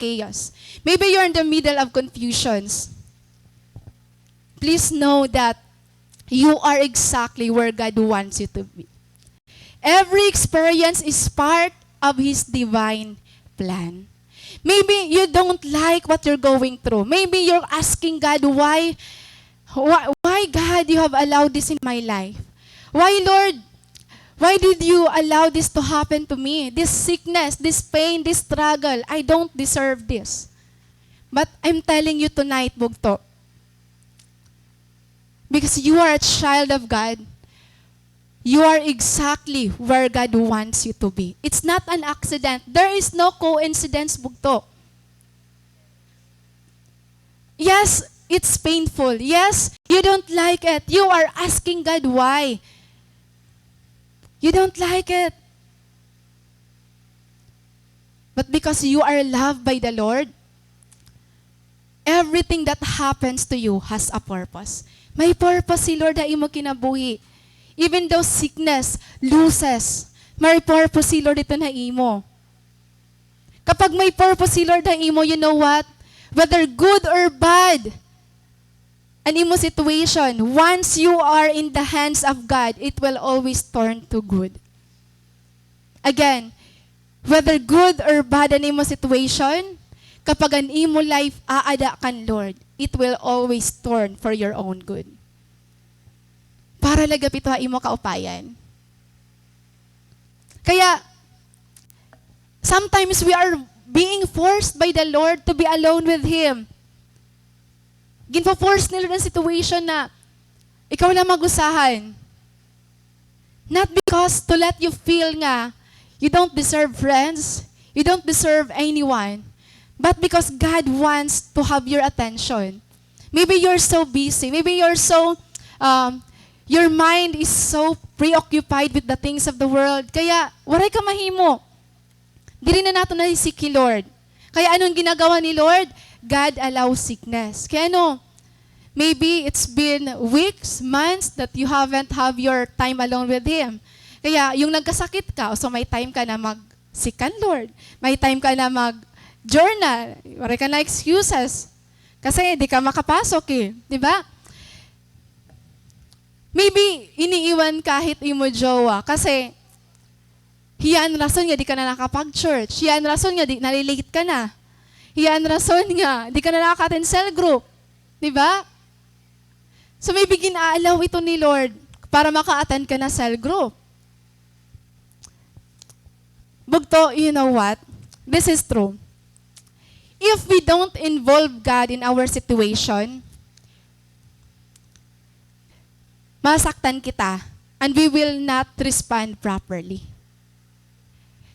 chaos. Maybe you're in the middle of confusions. Please know that you are exactly where God wants you to be. Every experience is part of His divine plan. Maybe you don't like what you're going through. Maybe you're asking God, why God, you have allowed this in my life? Why, Lord? Why did you allow this to happen to me? This sickness, this pain, this struggle. I don't deserve this. But I'm telling you tonight, Bugto, because you are a child of God, you are exactly where God wants you to be. It's not an accident. There is no coincidence, Bugto. Yes, it's painful. Yes, you don't like it. You are asking God why. You don't like it. But because you are loved by the Lord, everything that happens to you has a purpose. May purpose si Lord na imo kinabuhi. Even though sickness, losses, may purpose si Lord ito na imo. Kapag may purpose si Lord na imo, you know what? Whether good or bad, an imo situation, once you are in the hands of God, it will always turn to good. Again, whether good or bad an imo situation, kapag an imo life aada kan Lord, it will always turn for your own good. Para lagapit ha imo kaupayan. Kaya, sometimes we are being forced by the Lord to be alone with Him. Ginpo-force nila ng situation na ikaw lang mag-usahan. Not because to let you feel nga you don't deserve friends, you don't deserve anyone, but because God wants to have your attention. Maybe you're so busy. Maybe you're so, your mind is so preoccupied with the things of the world. Kaya, waray ka mahimo. Dili na nato na si Lord. Kaya anong ginagawa ni Lord? God allows sickness. Kaya maybe it's been weeks, months that you haven't have your time alone with Him. Kaya yung nagkasakit ka, so may time ka na mag-sikan Lord. May time ka na mag-journal. Wala ka na excuses. Kasi di ka makapasok eh. Di ba? Maybe iniiwan kahit imo jowa. Kasi hiyan rason nga di ka na nakapag-church. Hiyan rason nga di nalilate ka na. Hiyan rason nga di ka na nakaka-attend cell group. Di ba? So maybe ginaalaw ito ni Lord para maka-attend ka na cell group. Bugto, you know what? This is true. If we don't involve God in our situation, masaktan kita and we will not respond properly.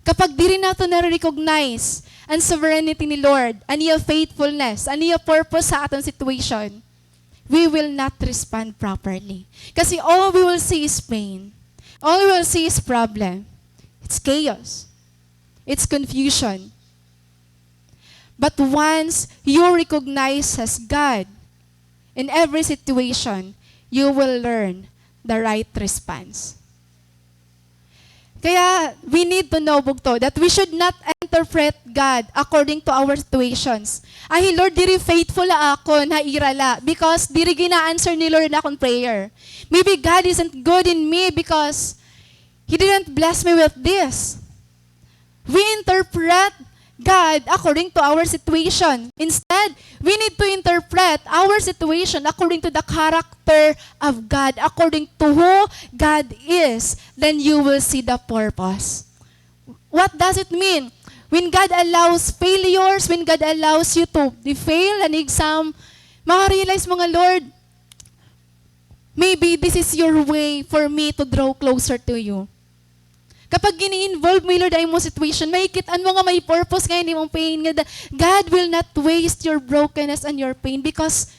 Kapag di rin nato na-recognize ang sovereignty ni Lord, ang iya faithfulness, ang iya purpose sa atong situation, we will not respond properly. Kasi all we will see is pain. All we will see is problem. It's chaos. It's confusion. But once you recognize as God in every situation, you will learn the right response. Kaya, we need to know, Bugto, that we should not interpret God according to our situations. Ay, Lord, diri faithful ako na irala because diri gina-answer ni Lord na akong prayer. Maybe God isn't good in me because He didn't bless me with this. We interpret God according to our situation. Instead, we need to interpret our situation according to the character of God, according to who God is. Then you will see the purpose. What does it mean? When God allows failures, when God allows you to fail an exam, maka-realize mga Lord, maybe this is your way for me to draw closer to you. Kapag gini-involve mo, Lord, ay mo situation, makikitaan mo nga may purpose ngayon, mong pain. God will not waste your brokenness and your pain because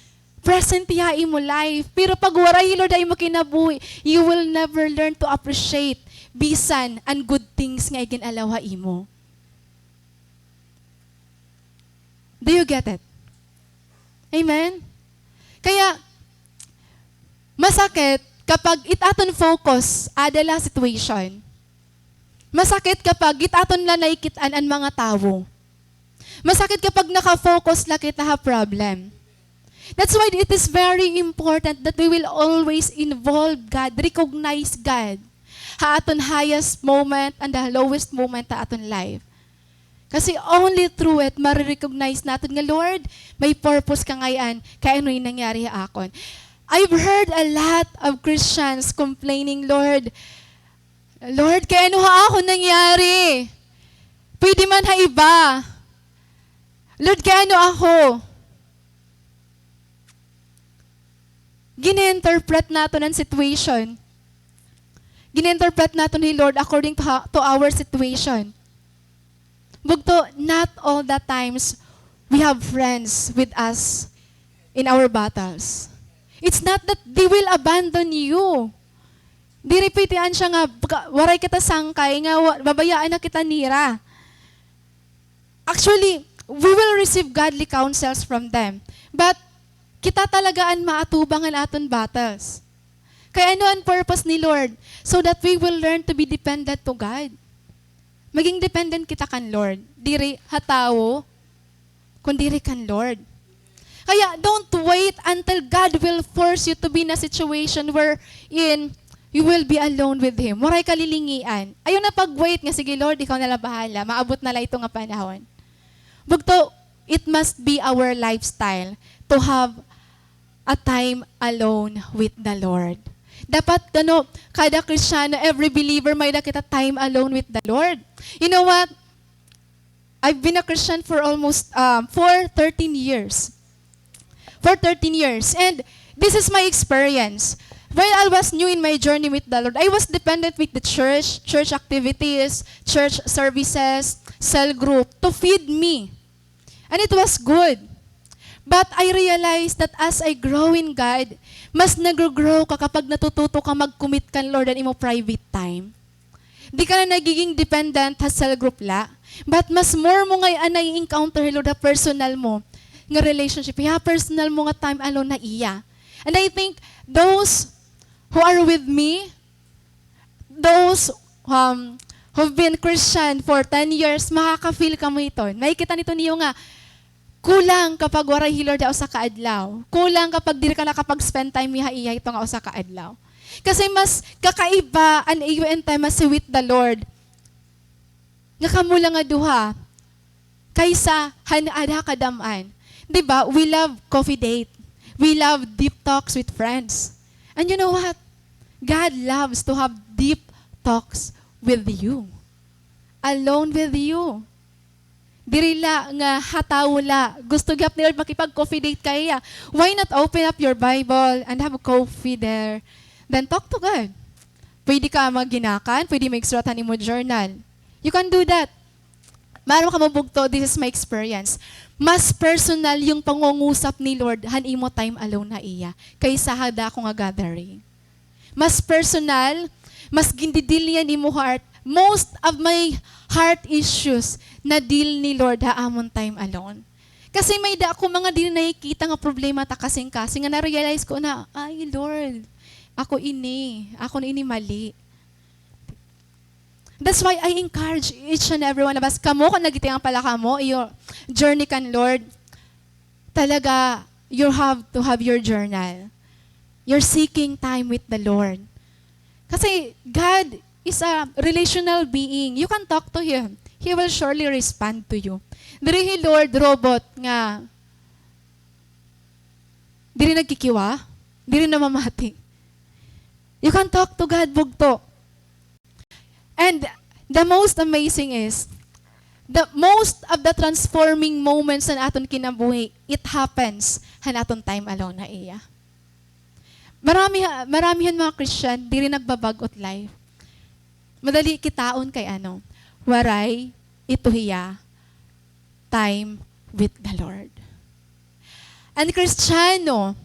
present yain mo life. Pero pag waray, Lord, ay mo kinabuhi, you will never learn to appreciate bisan and good things nga iginalawa imo. Do you get it? Amen? Kaya, masakit kapag itaton focus, adala situation. Masakit kapag itaton na naikitaan ang mga tao. Masakit kapag nakafocus lang kita ha problem. That's why it is very important that we will always involve God, recognize God. Ha aton highest moment and the lowest moment ta aton life. Kasi only through it, marirecognize natin nga, Lord, may purpose ka ngayon, kaya ano yung nangyari akon. I've heard a lot of Christians complaining, Lord, kaya ano ako nangyari? Pwede man ha iba. Lord, kaya ano ako? Gine-interpret natin ang situation. Gine-interpret natin ni Lord according to our situation. Bugto, not all the times we have friends with us in our battles. It's not that they will abandon you. Di repetian siya nga, waray kita sangkay, nga babayaan na kita nira. Actually, we will receive godly counsels from them. But, kita talagaan maatubangan aton battles. Kaya ano ang purpose ni Lord? So that we will learn to be dependent to God. Maging dependent kita kan Lord. Diri hatawo, kundiri kan Lord. Kaya don't wait until God will force you to be in a situation wherein you will be alone with Him. Waray kalilingian. Ayun na pag-wait nga, sige Lord, ikaw na lang bahala. Maabot na lang ito nga panahon. Bugto, it must be our lifestyle to have a time alone with the Lord. Dapat kada Kristiyano, every believer may nakita time alone with the Lord. You know what? I've been a Christian for almost for 13 years. For 13 years. And this is my experience. When I was new in my journey with the Lord, I was dependent with the church activities, church services, cell group to feed me. And it was good. But I realized that as I grow in God, mas nag-grow ka kapag natututo ka mag-commit kan Lord and imo private time. Di ka na nagiging dependent sa cell group la, but mas more mo ngay anay encounter Lord na personal mo nga relationship, personal mo nga time alone na iya. And I think those who are with me, those who've been Christian for 10 years, makaka-feel ka mo ito. Makikita nito niyo nga, kulang kapag waray Lord daw sa kaadlaw. Kulang kapag diri ka nakapag-spend time iya ito nga sa kaadlaw. Kasi mas kakaiba an iyo and time mas with the Lord. Nga kamula nga duha kaysa hanaada kadaman. 'Di ba? We love coffee date. We love deep talks with friends. And you know what? God loves to have deep talks with you. Alone with you. Dirila nga hatawula. Gusto gyap ni Lord makipag-coffee date kaya. Why not open up your Bible and have a coffee there? Then talk to God. Pwede ka maginakan, pwede mag-extratan mo journal. You can do that. Maro ka mabugto, this is my experience. Mas personal yung pangungusap ni Lord, han imo time alone na iya, kaysa hada ko nga gathering. Mas personal, mas gindidil niyan imo heart. Most of my heart issues na deal ni Lord amon time alone. Kasi may da ako mga din nakikita nga problema ta kasing-kasing nga na-realize ko na, ay Lord, ako ini mali. That's why I encourage each and every one of us, kamo kung nagitiang pala kamo, your journey kan Lord, talaga, you have to have your journal. You're seeking time with the Lord. Kasi God is a relational being. You can talk to Him. He will surely respond to you. Diri Lord, robot nga. Diri nagkikiwa. Diri namamati. You can talk to God, bugto. And the most amazing is, the most of the transforming moments na aton kinabuhi, it happens han aton time alone na iya. Maramihan mga Christian, diri nagbabagot life. Madali kitaon kay waray, ito hiya, time with the Lord. And Kristiyano,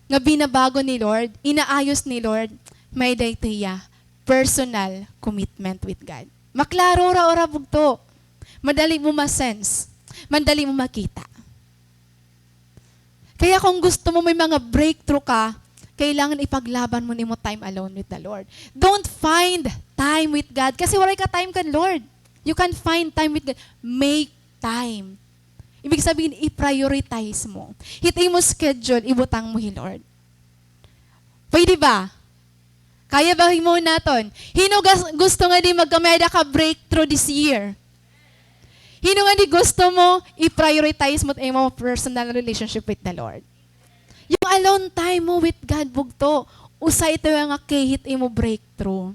nga binabago ni Lord, inaayos ni Lord, may dayto hiya, personal commitment with God. Maklaro ra ora bugto. Madali mo ma-sense. Madali mo makita. Kaya kung gusto mo may mga breakthrough ka, kailangan ipaglaban mo nimo time alone with the Lord. Don't find time with God. Kasi wala ka time kan Lord. You can find time with God. Make time. Ibig sabihin, i-prioritize mo. Hitay mo schedule, ibutang mo, Lord. Pwede ba? Kaya ba mo naton? Hino gusto nga di magkameda ka breakthrough this year? Hino nga di gusto mo, i-prioritize mo mo personal relationship with the Lord. Yung alone time mo with God, bugto, usay ito yung kahit mo breakthrough.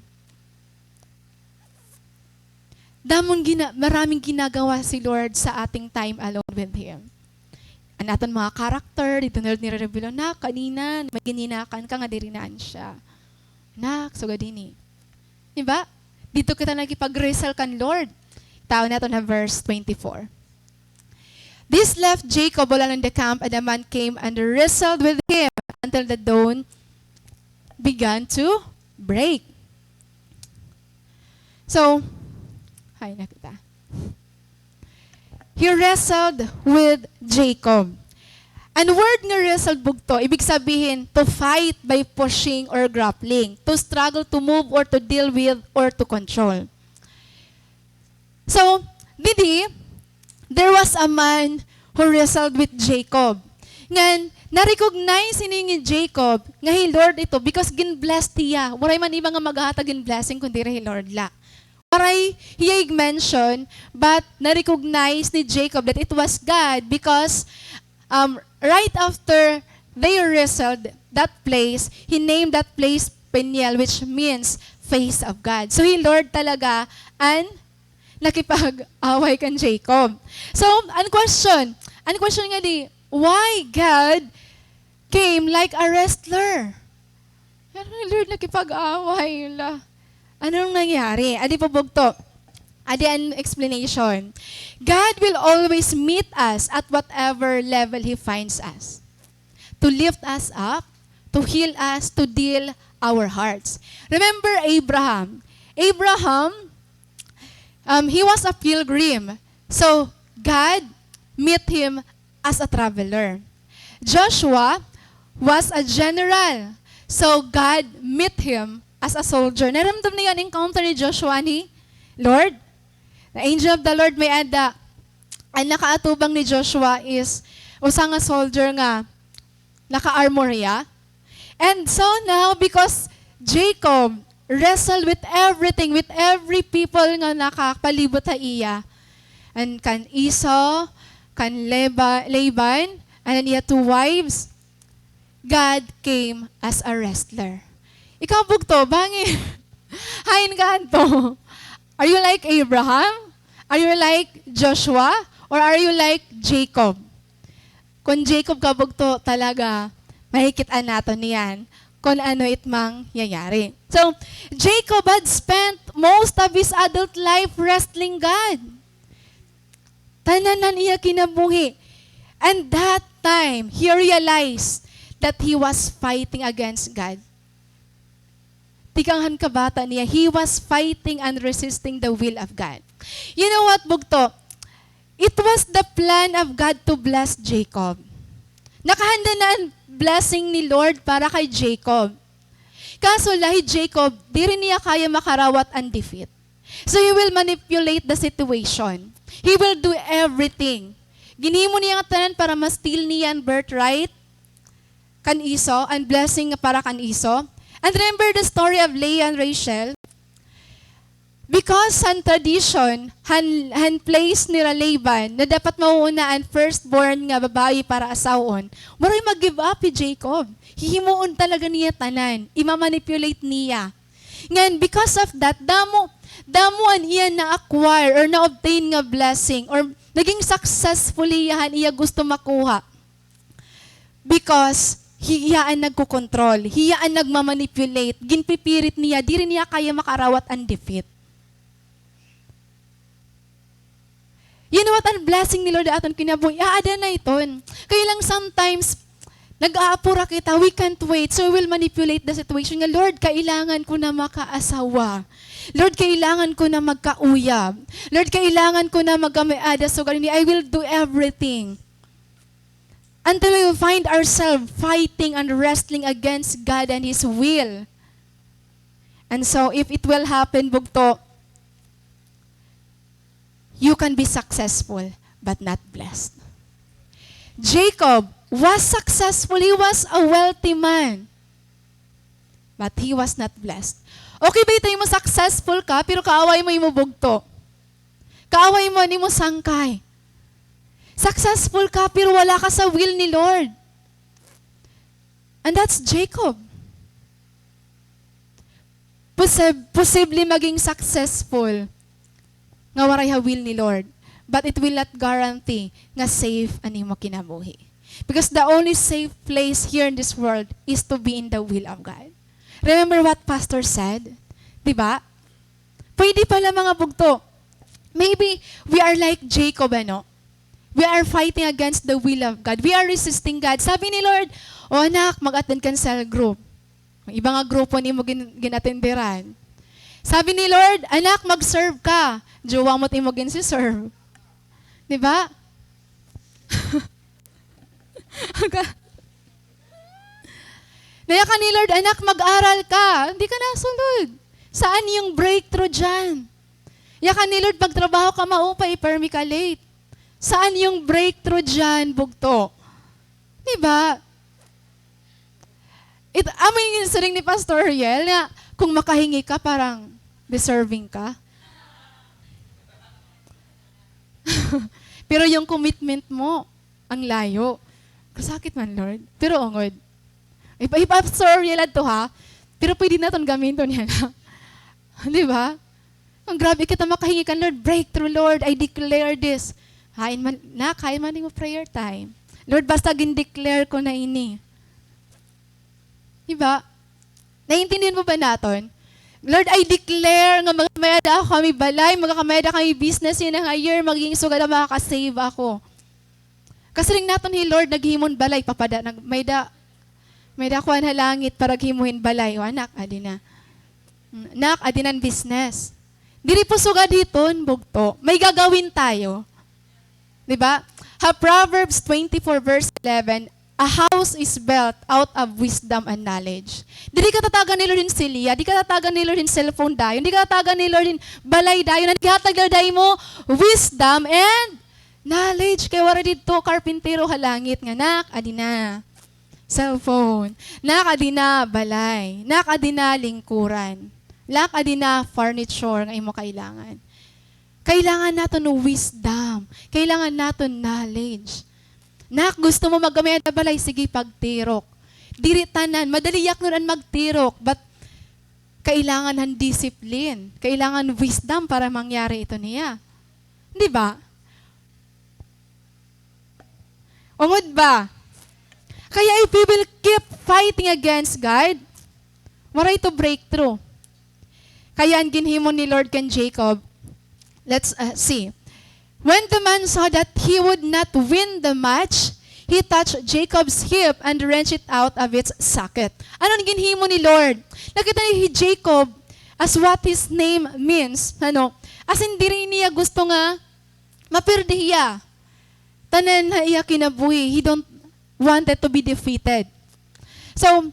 Maraming ginagawa si Lord sa ating time alone with Him. Ang aton mga karakter, dito na nire-reveal na, kanina, may gininakan ka nga dirinaan siya. Nak, so gadini. Diba? Dito kita nagipag-wrestle kan Lord. Tao na ito na verse 24. This left Jacob alone in the camp, and the man came and wrestled with him until the dawn began to break. So, hay nakita. He wrestled with Jacob. Ang word nga wrestled bugto, ibig sabihin, to fight by pushing or grappling, to struggle to move or to deal with or to control. So, there was a man who wrestled with Jacob. Ngan, na-recognize ni Jacob nga hi Lord ito because gin-bless tiya. Waray man iba nga maghatag in blessing kundi hi Lord la. Waray hiyay mention but na-recognize ni Jacob that it was God because right after they wrestled that place, he named that place Peniel, which means face of God. So hi Lord talaga nakipag-away kan Jacob. So, ang question nga di, why God came like a wrestler? Lord, nakipag-away la. Anong nangyari? Adi po bugto. Adi an explanation. God will always meet us at whatever level He finds us. To lift us up, to heal us, to deal our hearts. Remember Abraham. He was a pilgrim. So, God met him as a traveler. Joshua was a general. So, God met him as a soldier. Naramdam niya ang encounter ni Joshua ni Lord. The angel of the Lord may ada. Ang nakaatubang ni Joshua is usang nga soldier nga naka-armorya. And so now, because Jacob wrestle with everything, with every people nga nakapalibot sa iya. And kan Esau, kan Laban, and then he had 2 wives. God came as a wrestler. Ikaw bugto, bangin. Hain ka to. Are you like Abraham? Are you like Joshua? Or are you like Jacob? Kung Jacob ka bugto, talaga, mahikitaan nato niyan kung ano itmang yayari. So, Jacob had spent most of his adult life wrestling God. Tananan iya kinabuhi. And that time, he realized that he was fighting against God. Tikanghan kabata niya, he was fighting and resisting the will of God. You know what, bugto? It was the plan of God to bless Jacob. Nakahanda na ang blessing ni Lord para kay Jacob. Kaso lahi Jacob, di rin niya kaya makarawat ang defeat. So he will manipulate the situation. He will do everything. Ginimo niya ang tanan para ma-steal niya ang birthright kan Esau, and blessing para kan Esau. And remember the story of Leah and Rachel? Because ang tradition, han place ni Laban na dapat mauuna ang firstborn nga babae para asawon, maray mag-give up ni Jacob. Hihimuon talaga niya tanan. Imamanipulate niya. Ngayon, because of that, damuan iya na-acquire or na-obtain nga blessing or naging successfully yahan iya gusto makuha. Because hiyaan nagkukontrol, hiyaan nagmamanipulate, ginpipirit niya, di rin niya kaya makarawat ang defeat. You know what, ang blessing ni Lord aton kinabuhi, aada na iton. Kaya lang sometimes, nag-aapura kita, we can't wait, so we will manipulate the situation. Nga, Lord, kailangan ko na makaasawa. Lord, kailangan ko na magkauyab. Lord, kailangan ko na mag-aada. So, I will do everything. Until we will find ourselves fighting and wrestling against God and His will. And so, if it will happen, bugto, you can be successful, but not blessed. Jacob was successful. He was a wealthy man. But he was not blessed. Okay ba ito mo successful ka, pero kaaway mo bugto. Kaaway mo, ni mo sangkay. Successful ka, pero wala ka sa will ni Lord. And that's Jacob. Posible maging successful nga waray ha will ni Lord. But it will not guarantee nga safe ani mo kinabuhi. Because the only safe place here in this world is to be in the will of God. Remember what Pastor said? Diba? Pwede pala mga bugto. Maybe we are like Jacob, ano? We are fighting against the will of God. We are resisting God. Sabi ni Lord, o anak, mag-attend ka sa cell group. Ibang nga grupo ni mo ginatenderan. Sabi ni Lord, anak, mag-serve ka. Jowa mo ti mo serve. Diba? Naya ka ni Lord, anak, mag-aral ka. Hindi ka nasunod. Saan yung breakthrough dyan? Ya ka ni Lord, pagtrabaho ka maupay, permi ka late. Saan yung breakthrough dyan, bugto? Diba? Amin yung saring ni Pastor Riel na kung makahingi ka, parang deserving ka. Pero yung commitment mo, ang layo. Kasakit man, Lord. Pero ongod. Pastor Riel to ha, pero pwede natin gamitin yan. Di ba? Ang grabe kita makahingi ka, Lord, breakthrough, Lord, I declare this. Hain man mo prayer time. Lord, basta gin-declare ko na ini. Diba? Naiintindihan mo ba natin? Lord, I declare nga magamayada ako kami balay, magamayada kami business yun na year, magiging sugad na makakasave ako. Kasi rin natin Lord, naghimon balay, papada, may da kuha na langit para himuhin balay. O anak, adi na. Nak, adi na business. Diri po sugad hiton, bugto. May gagawin tayo. Diba? Proverbs 24 verse 11, a house is built out of wisdom and knowledge. Di ka tatagan ni Lord in silya, di ka tatagan ni Lord in cellphone dayon, di ka tatagan ni Lord in balay dayon, di ka tatagan mo wisdom and knowledge. Kaya wala dito, karpintero halangit nga, nak, adi na. Cellphone. Nak, adi na balay. Nak, adi na lingkuran. Nak, adi na furniture nga imo kailangan. Kailangan natin ng wisdom. Kailangan natin knowledge. Nak, gusto mo maggamay na balay, sige, pagtirok. Diritanan, madali yak nun magtirok, but kailangan ng discipline. Kailangan wisdom para mangyari ito niya. Di ba? Ungod ba? Kaya if we will keep fighting against God, waray to breakthrough. Kaya ang ginhimo ni Lord kan Jacob, let's see. When the man saw that he would not win the match, he touched Jacob's hip and wrenched it out of its socket. Ano ang ginhimo ni Lord? Nakita ni Jacob as what his name means. Ano? As in, diri niya gusto nga mapirdi hiya. Tanan na iya kinabuhi. He don't wanted to be defeated. So,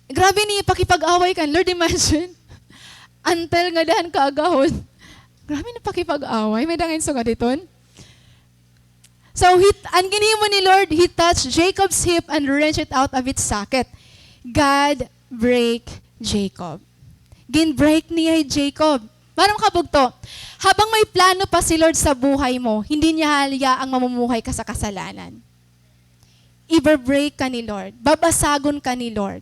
grabe niya pakipag-away kan. Lord, imagine. Until nga dahan kaagahon. Grabe na pakipag-away. May dangin so nga diton. So, ang ginhimo ni Lord, he touched Jacob's hip and wrenched it out of its socket. God break Jacob. Gin-break niya Jacob. Marang kabugto, habang may plano pa si Lord sa buhay mo, hindi niya halya ang mamumuhay ka sa kasalanan. Iber-break ka ni Lord. Babasagon ka ni Lord.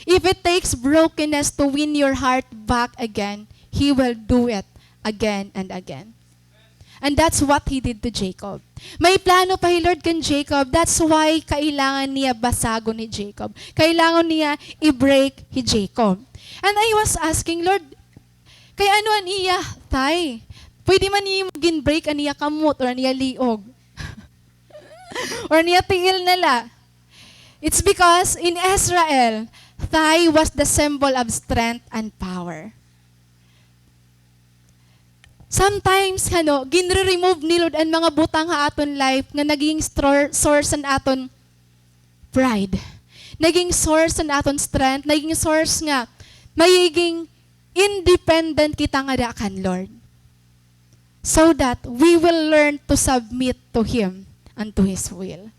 If it takes brokenness to win your heart back again, He will do it again and again. And that's what He did to Jacob. May plano pa si Lord kan Jacob. That's why kailangan niya basagon ni Jacob. Kailangan niya i-break si Jacob. And I was asking, Lord, kaya ano an iya, tay? Pwede man niya gin-break an iya kamot or niya liog. Or niya tingil nala. It's because in Israel, thigh was the symbol of strength and power. Sometimes, ginre-remove ni Lord ang mga butang ha aton life nga naging source ng aton pride. Naging source ng aton strength. Naging source nga, magiging independent kita nga daakan, Lord. So that we will learn to submit to Him and to His will.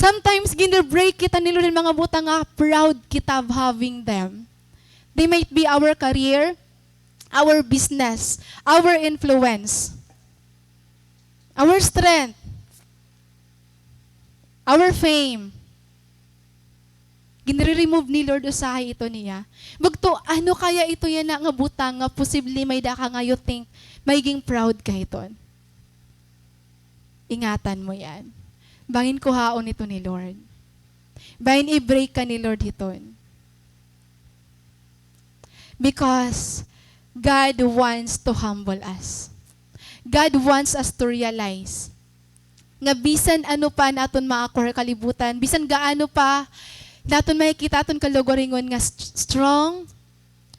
Sometimes, ginabreak kita ni Lord ng mga butang nga, proud kita of having them. They might be our career, our business, our influence, our strength, our fame. Ginre-remove ni Lord usahay ito niya. Bagto, ano kaya ito yan na nga butang nga posible may daka nga you think magiging proud ka iton. Ingatan mo yan. Bangin kuhaon ito ni Lord. Bangin i-break ka ni Lord iton. Because God wants to humble us. God wants us to realize nga bisan ano pa naton maakor kalibutan, bisan gaano pa naton makikita aton kalugoringon nga strong,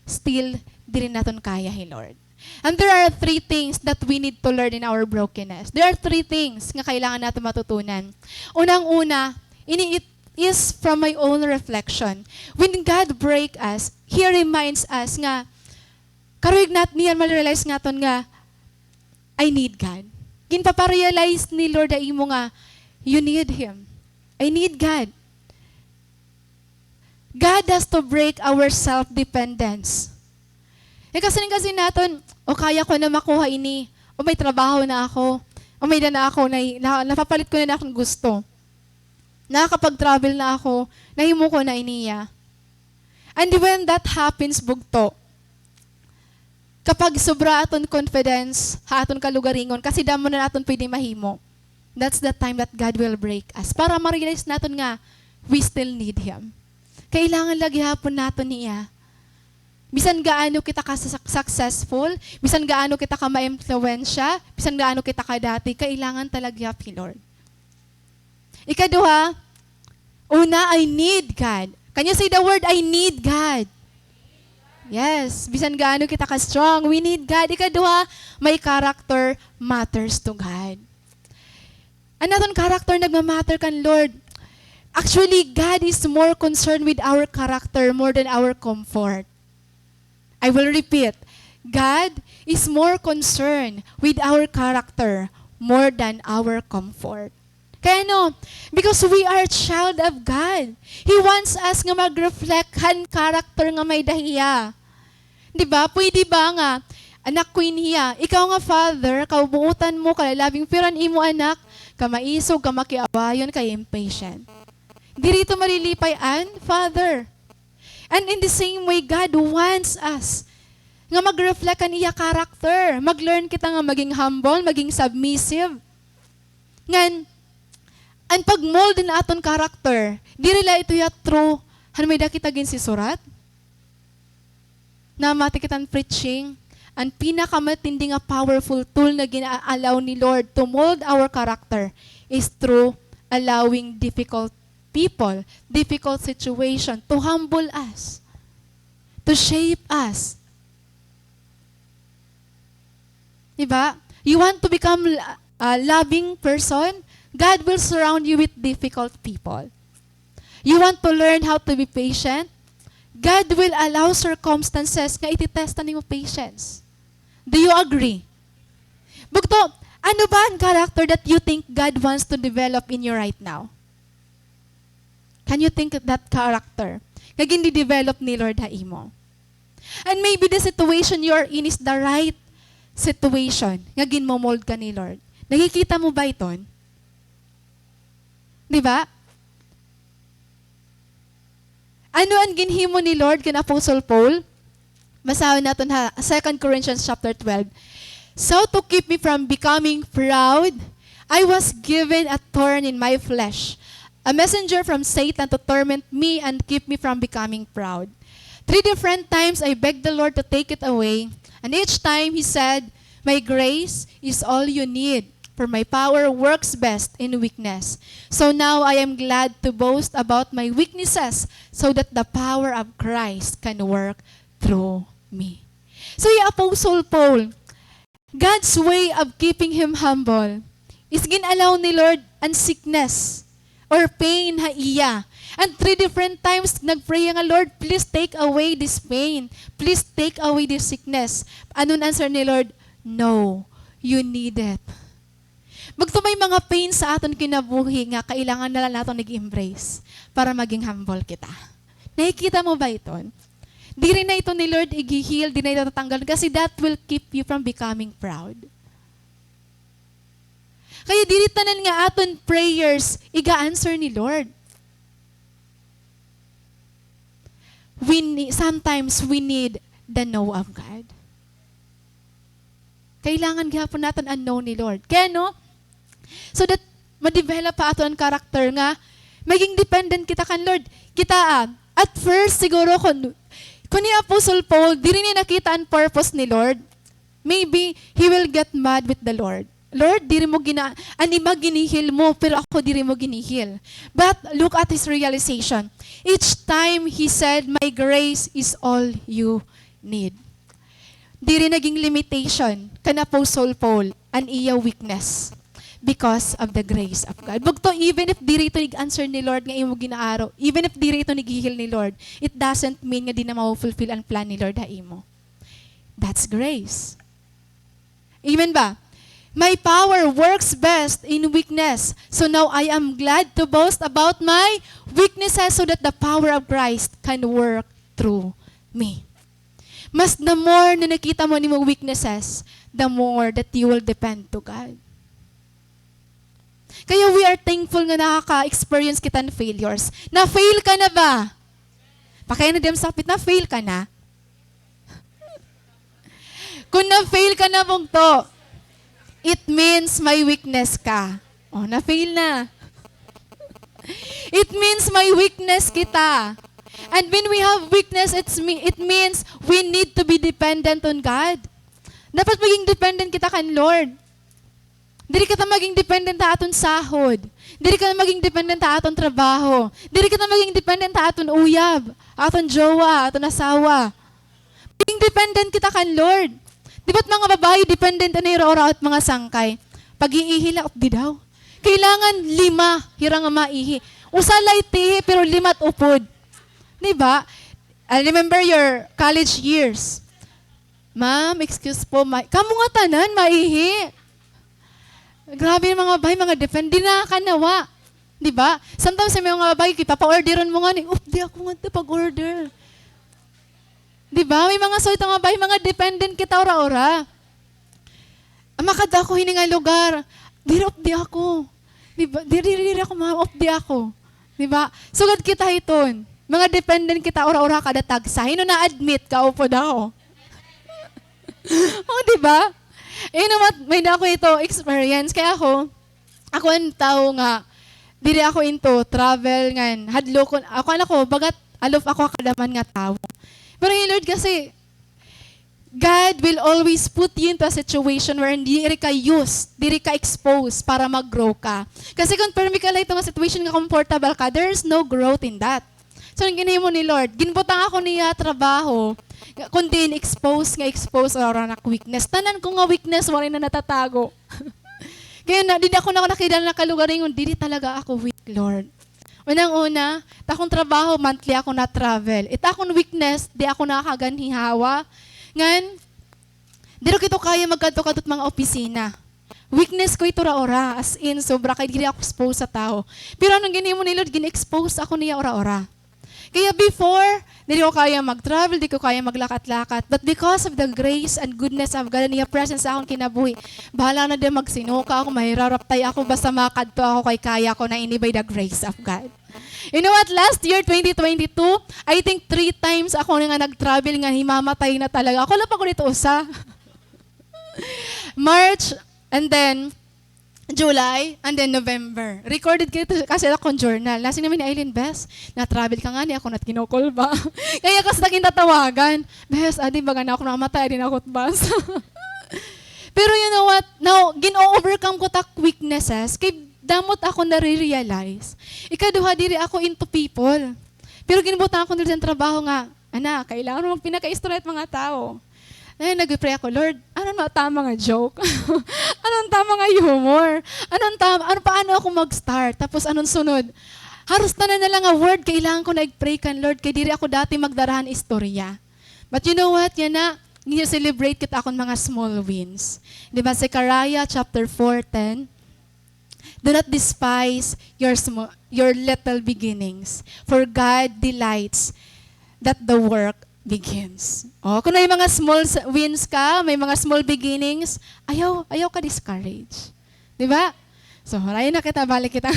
still di rin naton kaya, Lord. And there are 3 things that we need to learn in our brokenness. There are 3 things nga kailangan natin matutunan. Unang-una, it is from my own reflection. When God break us, He reminds us nga, karuig nat niyan ma-realize nga ton nga, I need God. Ginpaparealize ni Lord ay mo nga, you need Him. I need God. God has to break our self-dependence. Kasi naton, o kaya ko na makuha ini, o may trabaho na ako, o may na ako, napapalit ko na akong gusto. Nakakapag-travel na ako, nahimo ko na iniya. And when that happens, bugto, kapag sobra aton confidence, aton kalugaringon, kasi damo na naton pwede mahimo, that's the time that God will break us. Para ma-realize naton nga, we still need Him. Kailangan lagi hapon naton niya. Bisan gaano kita ka successful, bisan gaano kita ka ma-influensya, bisan gaano kita ka dati, kailangan talaga Lord. Ikaduha, una, I need God. Can you say the word, I need God? Yes, bisan gaano kita ka strong, we need God. Ikaduha, my character matters to God. Ano naton character nagmamatter kan Lord? Actually, God is more concerned with our character more than our comfort. I will repeat. God is more concerned with our character more than our comfort. Kaya no, because we are child of God. He wants us nga mag-reflect han character nga may dahiya. Diba? Pwede ba nga, anak ko niya, ikaw nga father, kaubuutan mo, kalalabing piran imo anak, kamaisog, kamakiawayon, kay impatient. Dirito malilipay an Father. And in the same way, God wants us nga mag-reflect kan iya character. Mag-learn kita nga maging humble, maging submissive. Ngan, ang pag-mold na aton character, dirila ito ya true, han may dakita gin si surat, na matikitan preaching, ang pinakamatindi nga powerful tool na gina-allow ni Lord to mold our character is through allowing difficult people, difficult situation to humble us, to shape us. Diba? You want to become a loving person? God will surround you with difficult people. You want to learn how to be patient? God will allow circumstances nga ititestan mo patience. Do you agree? Bugto, ano ba ang character that you think God wants to develop in you right now? Can you think of that character? Nga gindi-develop ni Lord haimo. And maybe the situation you're in is the right situation nga ginmomold ka ni Lord. Nakikita mo ba iton? Diba? Ano ang ginhimo ni Lord kan Apostle Paul? Basahin natin ha, 2 Corinthians chapter 12. So to keep me from becoming proud, I was given a thorn in my flesh, a messenger from Satan to torment me and keep me from becoming proud. 3 different times I begged the Lord to take it away, and each time He said, my grace is all you need, for my power works best in weakness. So now I am glad to boast about my weaknesses, so that the power of Christ can work through me. So yung Apostle Paul, God's way of keeping him humble is ginalaw ni Lord ang sickness or pain ha iya. And 3 different times nagpray nga, Lord, please take away this pain. Please take away this sickness. Anong answer ni Lord? No, you need it. Bagto may mga pain sa aton kinabuhi nga kailangan na lang natin nag-embrace para maging humble kita. Nakikita mo ba ito? Di rin na ito ni Lord i-heal, di na ito tatanggal kasi that will keep you from becoming proud. Kaya dili tanan nga aton prayers iga-answer ni Lord. Sometimes we need the know of God. Kailangan gihapon natin ang know ni Lord. Kaya no, so that ma-develop pa ato ang character nga, maging dependent kita kan Lord. Kita at first siguro kung ni Apostle Paul, di rin niya nakita ang purpose ni Lord, maybe he will get mad with the Lord. Lord, di rin mo ginihil mo, pero ako di rin mo ginihil. But look at his realization. Each time he said, my grace is all you need. Di rin naging limitation kan Apostle Paul ang iya weakness because of the grace of God. Bugto, even if di rito nag-answer ni Lord nga imo ginaaro, even if di rito nag-heal ni Lord, it doesn't mean nga di na ma-fulfill ang plan ni Lord ha imo. That's grace. Amen ba? My power works best in weakness. So now I am glad to boast about my weaknesses so that the power of Christ can work through me. Mas the more na nakita mo ni mong weaknesses, the more that you will depend to God. Kaya we are thankful nga nakaka-experience kita ng failures. Na-fail ka na ba? Pakaya na dem sapit, na-fail ka na? Kung na-fail ka na mong to, it means may weakness ka. Oh, na-fail na. It means may weakness kita. And when we have weakness, it means we need to be dependent on God. Dapat maging dependent kita kan Lord. Dili ka maging dependent ta aton sahod. Dili ka maging dependent ta aton trabaho. Dili ka maging dependent ta aton uyab, aton jowa, aton asawa. Maging dependent kita kan Lord. Di ba't mga babae dependent na ira-ora at mga sangkay? Pag-iihila, di daw. Kailangan 5, hirang nga maihi. Usalay tihi, pero 5 upod. Di ba? I remember your college years. Ma'am, excuse po, kamu nga tanan, maihi. Grabe yung mga babae, mga depend. Di na kanawa. Di ba? Sometimes may mga babae, papa-orderan mo nga ni, di ako nga pag-order. Di ba? May mga soy nga bahay, mga dependent kita ora-ora. Makada ako hininga lugar. Di ako. Di ba? Diri ako, ma-off di ako. Di ba? Sugad kita iton. Mga dependent kita ora-ora kada tagsa. Hino na-admit ka, upo daw. Oh, di ba? May na ako ito experience. Kaya ako ang tao nga, diri ako into travel ngan. Hadlo ko, bagat alof ako kadaman nga tao. Pero Lord kasi, God will always put you into a situation where hindi ka used, hindi ka exposed para mag-grow ka. Kasi kung permi ka lang itong situation nga comfortable ka, there's no growth in that. So, ang ginahin mo ni Lord, ginbutang ako niya trabaho, kundi expose or weakness. Tanan ko nga weakness, wala na natatago. Kaya di ako nakakilala na kalugar yung, di talaga ako weak, Lord. Unang-una, takong trabaho, monthly ako na-travel. Akong weakness, di ako nakakaganhihawa. Ngan, di rin ito kaya magkadto-kadtot mga opisina. Weakness ko ito ra-ora, as in, sobra kaya di ako expose sa tao. Pero anong gini mo ni Lord, gini-expose ako niya ora-ora. Kaya before, di ko kaya mag-travel, di ko kaya maglakat-lakat. But because of the grace and goodness of God, niya presence sa akong kinabuhi, bahala na din magsinuka ako, mahiraraptay ako, basta makadto ako kay kaya ko na ini by the grace of God. You know what? Last year, 2022, I think 3 times ako nga nag-travel nga himamatay na talaga. Ako lang pa ko dito usa. March, and then July, and then November. Recorded kayo kasi akong journal. Nasi namin ni Aileen, Bes, na-travel ka nga, ni ako na't kinukol ba? Kaya kasi nakin tatawagan, Bes, adi baga na ako namatay, adi na ako't bas. Pero you know what? Now, gin-overcome ko ta weaknesses, kay damot ako nare-realize. Ikaduha, diri ako into people. Pero ginbutan ako nila sa trabaho nga, kailangan mong pinaka-straight mga tao. Ngayon, nag-pray ako, Lord, ano tama nga joke? Anong tama nga humor? Paano ako mag-start? Tapos anong sunod? Haros na lang nga word, kailangan ko nag-pray kan Lord, kay diri ako dati magdarahan istorya. But you know what? Yan na, celebrate kita akong mga small wins. Di ba, Zechariah chapter 4:10, Do not despise your little beginnings, for God delights that the work begins. Kung may mga small wins ka, may mga small beginnings, ayaw ka discourage. Di ba? So, harayin na kita, balik kita.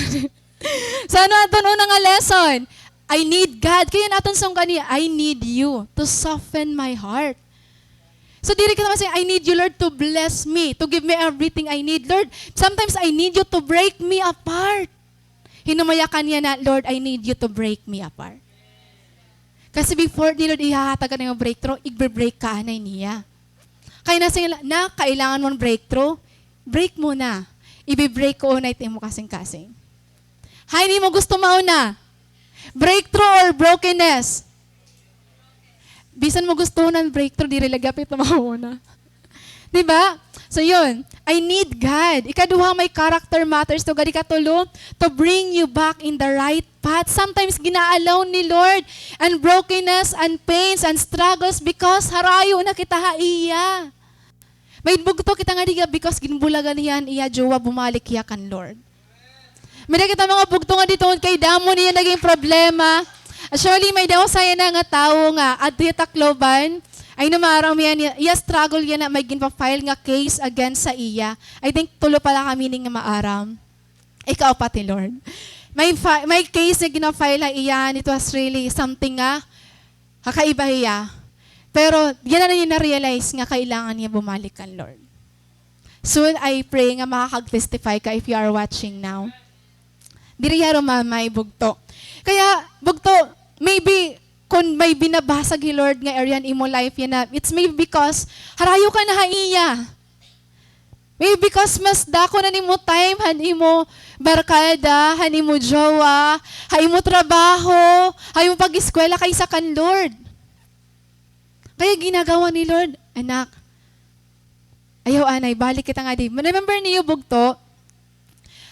So, ano aton unang nga lesson? I need God. Kaya naton song kaniya, I need you to soften my heart. So, diri kita masaya, I need you, Lord, to bless me, to give me everything I need. Lord, sometimes I need you to break me apart. Hinumayakan niya na, Lord, I need you to break me apart. Kasi before di Lord ihahatagan ng breakthrough, i-break ka anay niya. Kaya na kailangan mong breakthrough, break mo na. I-break ko na ito mo kasing-kasing. Hindi mo gusto mauna. Breakthrough or brokenness? Bisan mo gusto ng breakthrough, di rilagapit na mauna. Diba? So yun, I need God. Ikaduha, may character matters to God. Ikatulo, to bring you back in the right path. Sometimes ginaalaw ni Lord and brokenness and pains and struggles because harayo na kita haiya. May bugto kita nga diga because ginbulagan niyan iya jowa bumalik iya kan Lord. May kita mga bugto nga dito kay damo niya naging problema. Actually, may daw saya na nga tao nga at Takloban. Ay namarang yan, iya struggle yan na may ginpa-file nga case against sa iya. I think tulo pala kami ning maaram. Ikaw pati, Lord. May case na gina-file na iya, it was really something nga, kakaiba iya. Pero yan na niya na-realize nga kailangan niya bumalik kan Lord. Soon, I pray nga makakag-testify ka if you are watching now. Diri yaro may bugto. Kaya, bugto, maybe, kung may binabasag ni Lord nga area imo life yan na, it's maybe because harayo ka na haiya. Maybe because mas dako na nimo time, hanimo barkada, hanimo jowa, hanimo trabaho, hanimo pag-eskwela kaysa kan Lord. Kaya ginagawa ni Lord, anak, ayaw anay, balik kita nga di. Remember niyo bugto,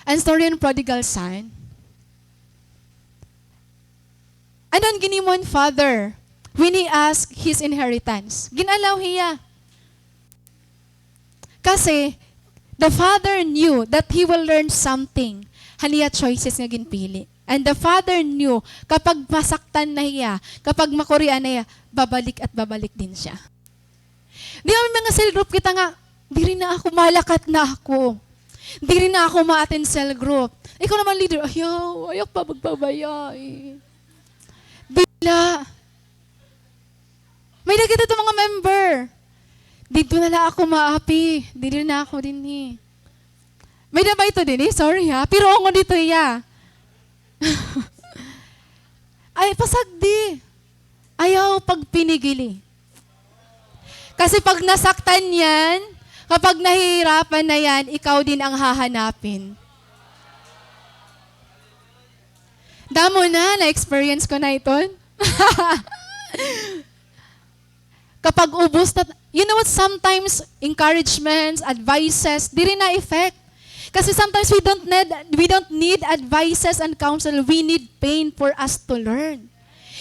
ang story ng prodigal son, anon ginimon father when he asked his inheritance? Ginalaw hiya. Kasi the father knew that he will learn something. Haniya choices nga ginpili. And the father knew kapag masaktan na hiya, kapag makurian na hiya, babalik at babalik din siya. Di kami mga cell group kita nga, di rin na ako malakat na ako. Di rin na ako ma-attend cell group. Ikaw naman leader, ayaw pa magbabayay. Bila. May nakita ito mga member. Dito na lang ako maapi. Dito na ako din eh. May na ba ito din eh? Sorry ha. Pero ako dito iya. Ay, pasagdi. Ayaw pag pinigili. Kasi pag nasaktan yan, kapag nahihirapan na yan, ikaw din ang hahanapin. Damo na-experience ko na ito. Kapag ubos na, you know what, sometimes encouragements, advices, di rin na-effect. Kasi sometimes we don't need advices and counsel. We need pain for us to learn.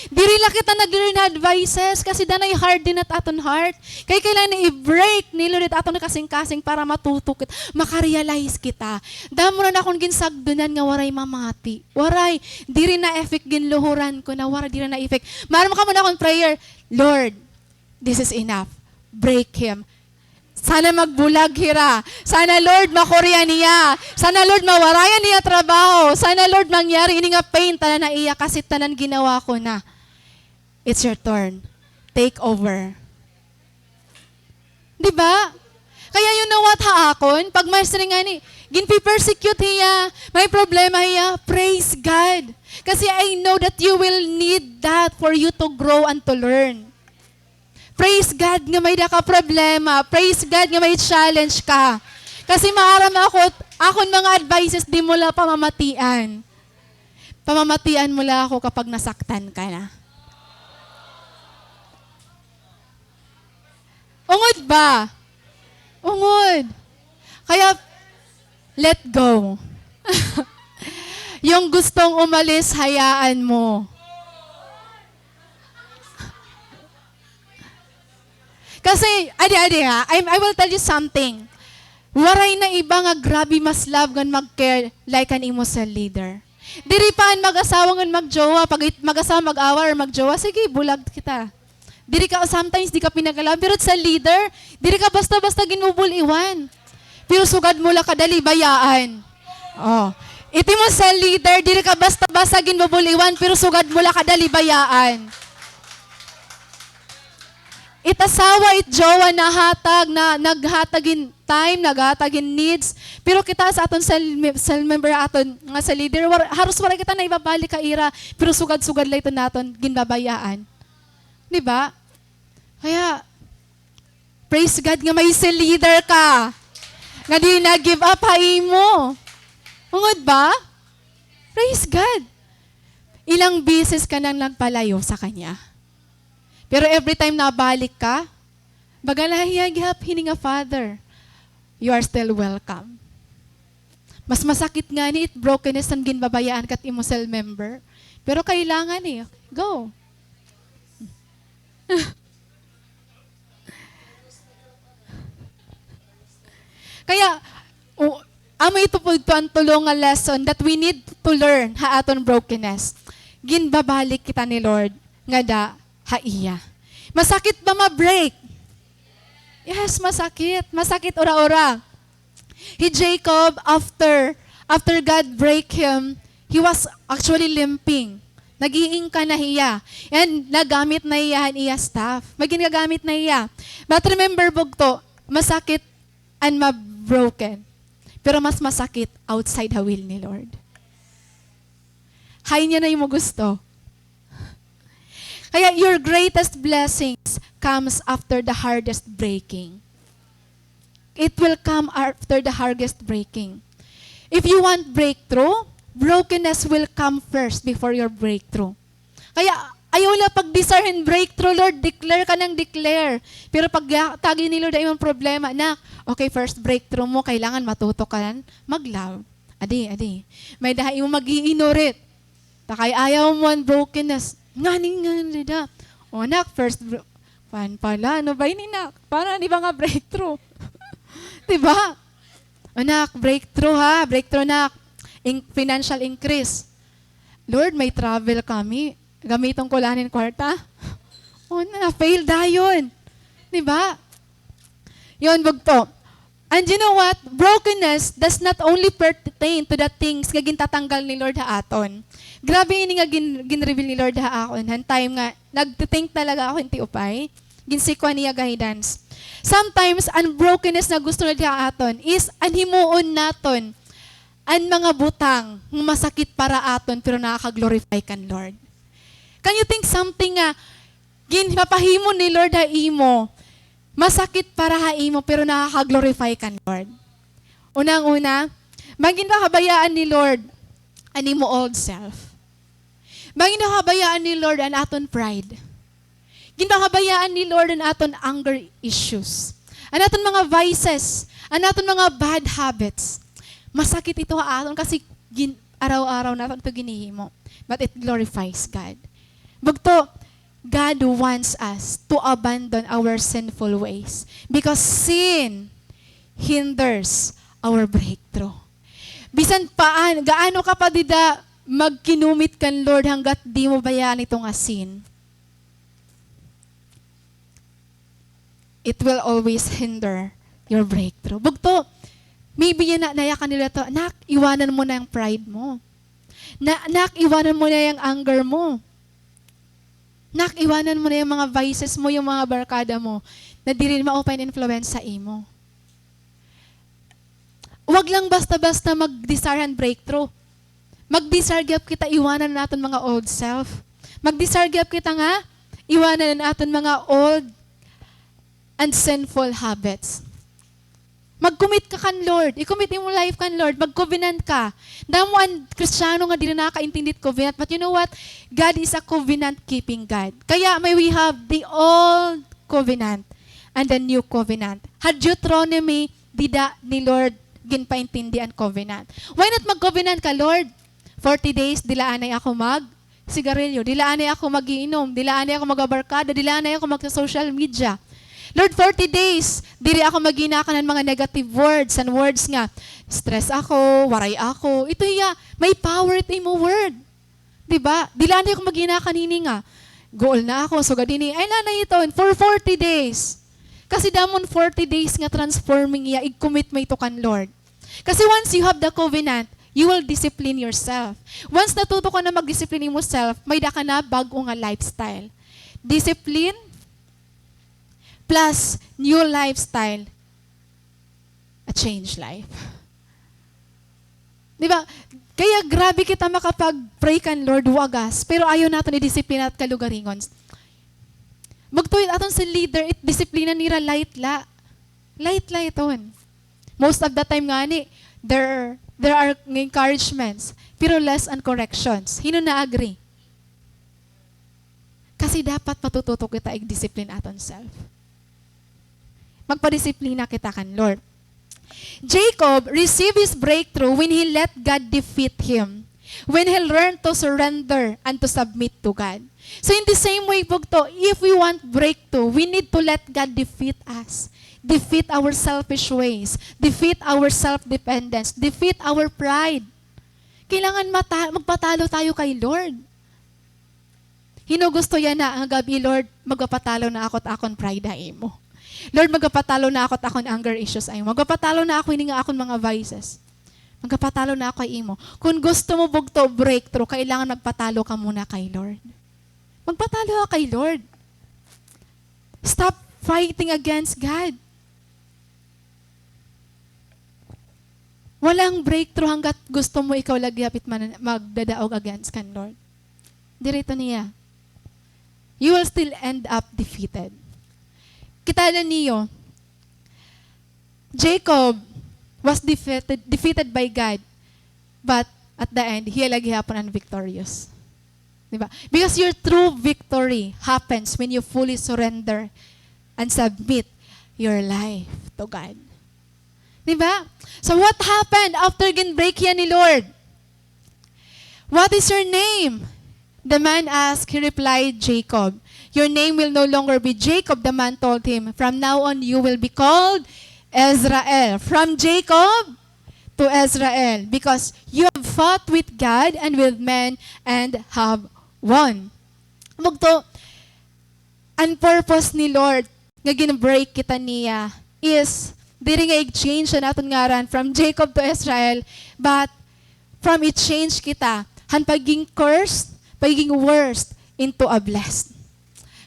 Di rin lang kita nag-learn na advices kasi danay hard din at aton heart. Kaya kailangan na i-break ni Lord at aton na kasing-kasing para matuto kita, makarealize kita. Damo na akong ginsagdunan nga waray mamati. Waray, di rin na-effect ginluhuran ko na waray di rin na-effect. Maram ka muna akong prayer, Lord, this is enough. Break him. Sana magbulag hira. Sana Lord makorya niya. Sana Lord mawarayan niya trabaho. Sana Lord mangyari ini nga pain tanan na iya kasi tanan ginawa ko na. It's your turn. Take over. Diba? Kaya you know what haakon? Pag may sringani, ginpi-persecute hiya, may problema hiya, praise God. Kasi I know that you will need that for you to grow and to learn. Praise God nga may daka problema. Praise God nga may challenge ka. Kasi maaram akon mga advices di mo la pamamatian. Pamamatian mo la ako kapag nasaktan ka na. Ungod ba? Ungod. Kaya, let go. Yung gustong umalis, hayaan mo. Kasi, adi ha, I will tell you something. Waray na iba nga grabe mas love gan mag-care like an imo sa leader. Diri paan mag-asawa ngan magjowa, pag mag-asawa mag-awa or magjowa, sige, bulag kita. Diri ka sometimes di ka pinagalaw, pero sa leader, diri ka basta-basta ginubuliwan. Pero sugad mo la kadali bayaan. Oh. Iti mo sa leader, diri ka basta-basta ginubuliwan, pero sugad mo la kadali bayaan. Itasawa, itjowa na hatag, na naghatagin time, naghatagin needs. Pero kita sa aton sa member aton, nga sa leader, haros wala kita na ibabalik ka ira, pero sugad-sugad lang ito naton, ginbabayaan. Di ba? Kaya, praise God nga may sa leader ka. Nga di na-give up hain mo. Ungod ba? Praise God. Ilang beses ka nang nagpalayo sa Kanya. Pero every time na balik ka, bagalahiyag hininga Father, you are still welcome. Mas masakit nga ni it brokenness ang ginbabayaan kat imo cell member. Pero kailangan go. Kaya, amo ito po ito ang tulong nga lesson that we need to learn ha aton brokenness. Ginbabalik kita ni Lord nga da haiya. Masakit ba ma-break? Yes, masakit. Masakit ora-ora. Jacob, after God break him, he was actually limping. Nagiing ka na hiya. And nagamit na iya staff. Maginagamit na iya. But remember, bugto, masakit and ma-broken. Pero mas masakit outside the will ni Lord. Hay niya na yung gusto. Kaya your greatest blessings comes after the hardest breaking. It will come after the hardest breaking. If you want breakthrough, brokenness will come first before your breakthrough. Kaya ayaw na pag-desire breakthrough, Lord, declare ka ng declare. Pero pag tagi ni Lord ay yung problema, okay, first breakthrough mo, kailangan matuto ka yan, mag-love. Adi. May dahi mo mag-iinurit. Takay ayaw mo ang brokenness. Nga nida. O first, pan pala, ano ba yun, para di ba nga breakthrough? Diba? Anak, breakthrough ha, breakthrough financial increase. Lord, may travel kami. Gamiton ko lanin kwarta. O fail dayon. Diba? Yun, bugto. And you know what? Brokenness does not only pertain to the things nga gintatanggal ni Lord ha aton. Grabe ini nga gin-reveal ni Lord ha akon. Han time nga, nag-think talaga ako hindi upay. Ginsikwa niya guidance. Sometimes, ang brokenness na gusto na ha aton is anhimuon naton ang mga butang masakit para aton pero nakaka-glorify kan Lord. Can you think something nga ginpapahimo ni Lord ha imo, masakit para ha imo pero nakaka-glorify kan Lord? Unang-una, maging kabayaan ni Lord ang imo old self. Maging nakabayaan ni Lord ang aton pride. Ginakabayaan ni Lord ang aton anger issues. Ang aton mga vices. Ang aton mga bad habits. Masakit ito aton kasi araw-araw natin ito ginihimo. But it glorifies God. Bugto, God wants us to abandon our sinful ways because sin hinders our breakthrough. Bisan gaano ka pa dida magkinumit kan Lord hanggat di mo bayaan itong asin. It will always hinder your breakthrough. Bugto, maybe yan nayakan nila to, iwanan mo na yung pride mo. Iwanan mo na yung anger mo. Iwanan mo na yung mga vices mo, yung mga barkada mo, na di rin ma-open influence sa imo. Huwag lang basta-basta mag-desire and breakthrough. Mag-desire gap kita, iwanan natin mga old self. Mag-desire gap kita nga, iwanan natin mga old and sinful habits. Mag-commit ka kan Lord. I-commit mo life kan Lord. Mag-covenant ka. Damo ang Kristiyano nga di na nakakaintindit covenant. But you know what? God is a covenant-keeping God. Kaya may we have the old covenant and the new covenant. Had Deuteronomy, dida ni Lord ginpaintindi ang covenant. Why not mag-covenant ka, Lord? 40 days, dilaanay ako sigarilyo, dilaanay ako mag-iinom, dilaanay ako mag-abarkada, dilaanay ako mag-social media. Lord, 40 days, diri ako magina ka ng mga negative words and words nga, stress ako, waray ako. Ito may power ito mo word. Diba? Dilaan ko magina kanini nga. Goal na ako, so gadini, ay nanay ito, for 40 days. Kasi damon 40 days nga transforming i-commit mo ito kan Lord. Kasi once you have the covenant, you will discipline yourself. Once natuto ka na mag-discipline mo self, may da ka na bago nga lifestyle. Discipline plus new lifestyle, a change life. Diba? Kaya grabe kita makapag-pray kan Lord, wagas. Pero ayaw natin i-disiplina at kalugaringon. Magtuwid aton sa leader, disiplina nira light-la. Light-la iton. Most of the time nga ni, there are encouragements, pero less on corrections. Hino na agree? Kasi dapat matututo kita i-discipline aton self. Magpadisiplina kita kan Lord. Jacob received his breakthrough when he let God defeat him. When he learned to surrender and to submit to God. So in the same way, Bugto, if we want breakthrough, we need to let God defeat us. Defeat our selfish ways. Defeat our self-dependence. Defeat our pride. Kailangan magpatalo tayo kay Lord. Hinugusto yan na ang gabi, Lord, magpapatalo na ako at akong pride ay mo. Lord, magpapatalo na ako at akong anger issues ay mo. Magpapatalo na ako, hindi nga akong mga vices. Magpapatalo na ako kay imo. Kung gusto mo Bugto breakthrough, kailangan magpatalo ka muna kay Lord. Magpatalo ka kay Lord. Stop fighting against God. Walang breakthrough hanggat gusto mo ikaw lagyapit magdadaog against kan Lord. Dirito niya. You will still end up defeated. Kita na niyo, Jacob was defeated by God, but at the end, he laghihapon and victorious. Diba? Because your true victory happens when you fully surrender and submit your life to God. Diba? So what happened after ginbreak yan ni Lord? What is your name? The man asked, he replied, Jacob. Your name will no longer be Jacob, the man told him. From now on, you will be called Israel. From Jacob to Israel. Because you have fought with God and with men and have won. Mugto, ang purpose ni Lord nga ginbreak kita niya is diri nga i-change na naton ngaran from Jacob to Israel, but from i-change kita han paging cursed, paging worst into a blessed.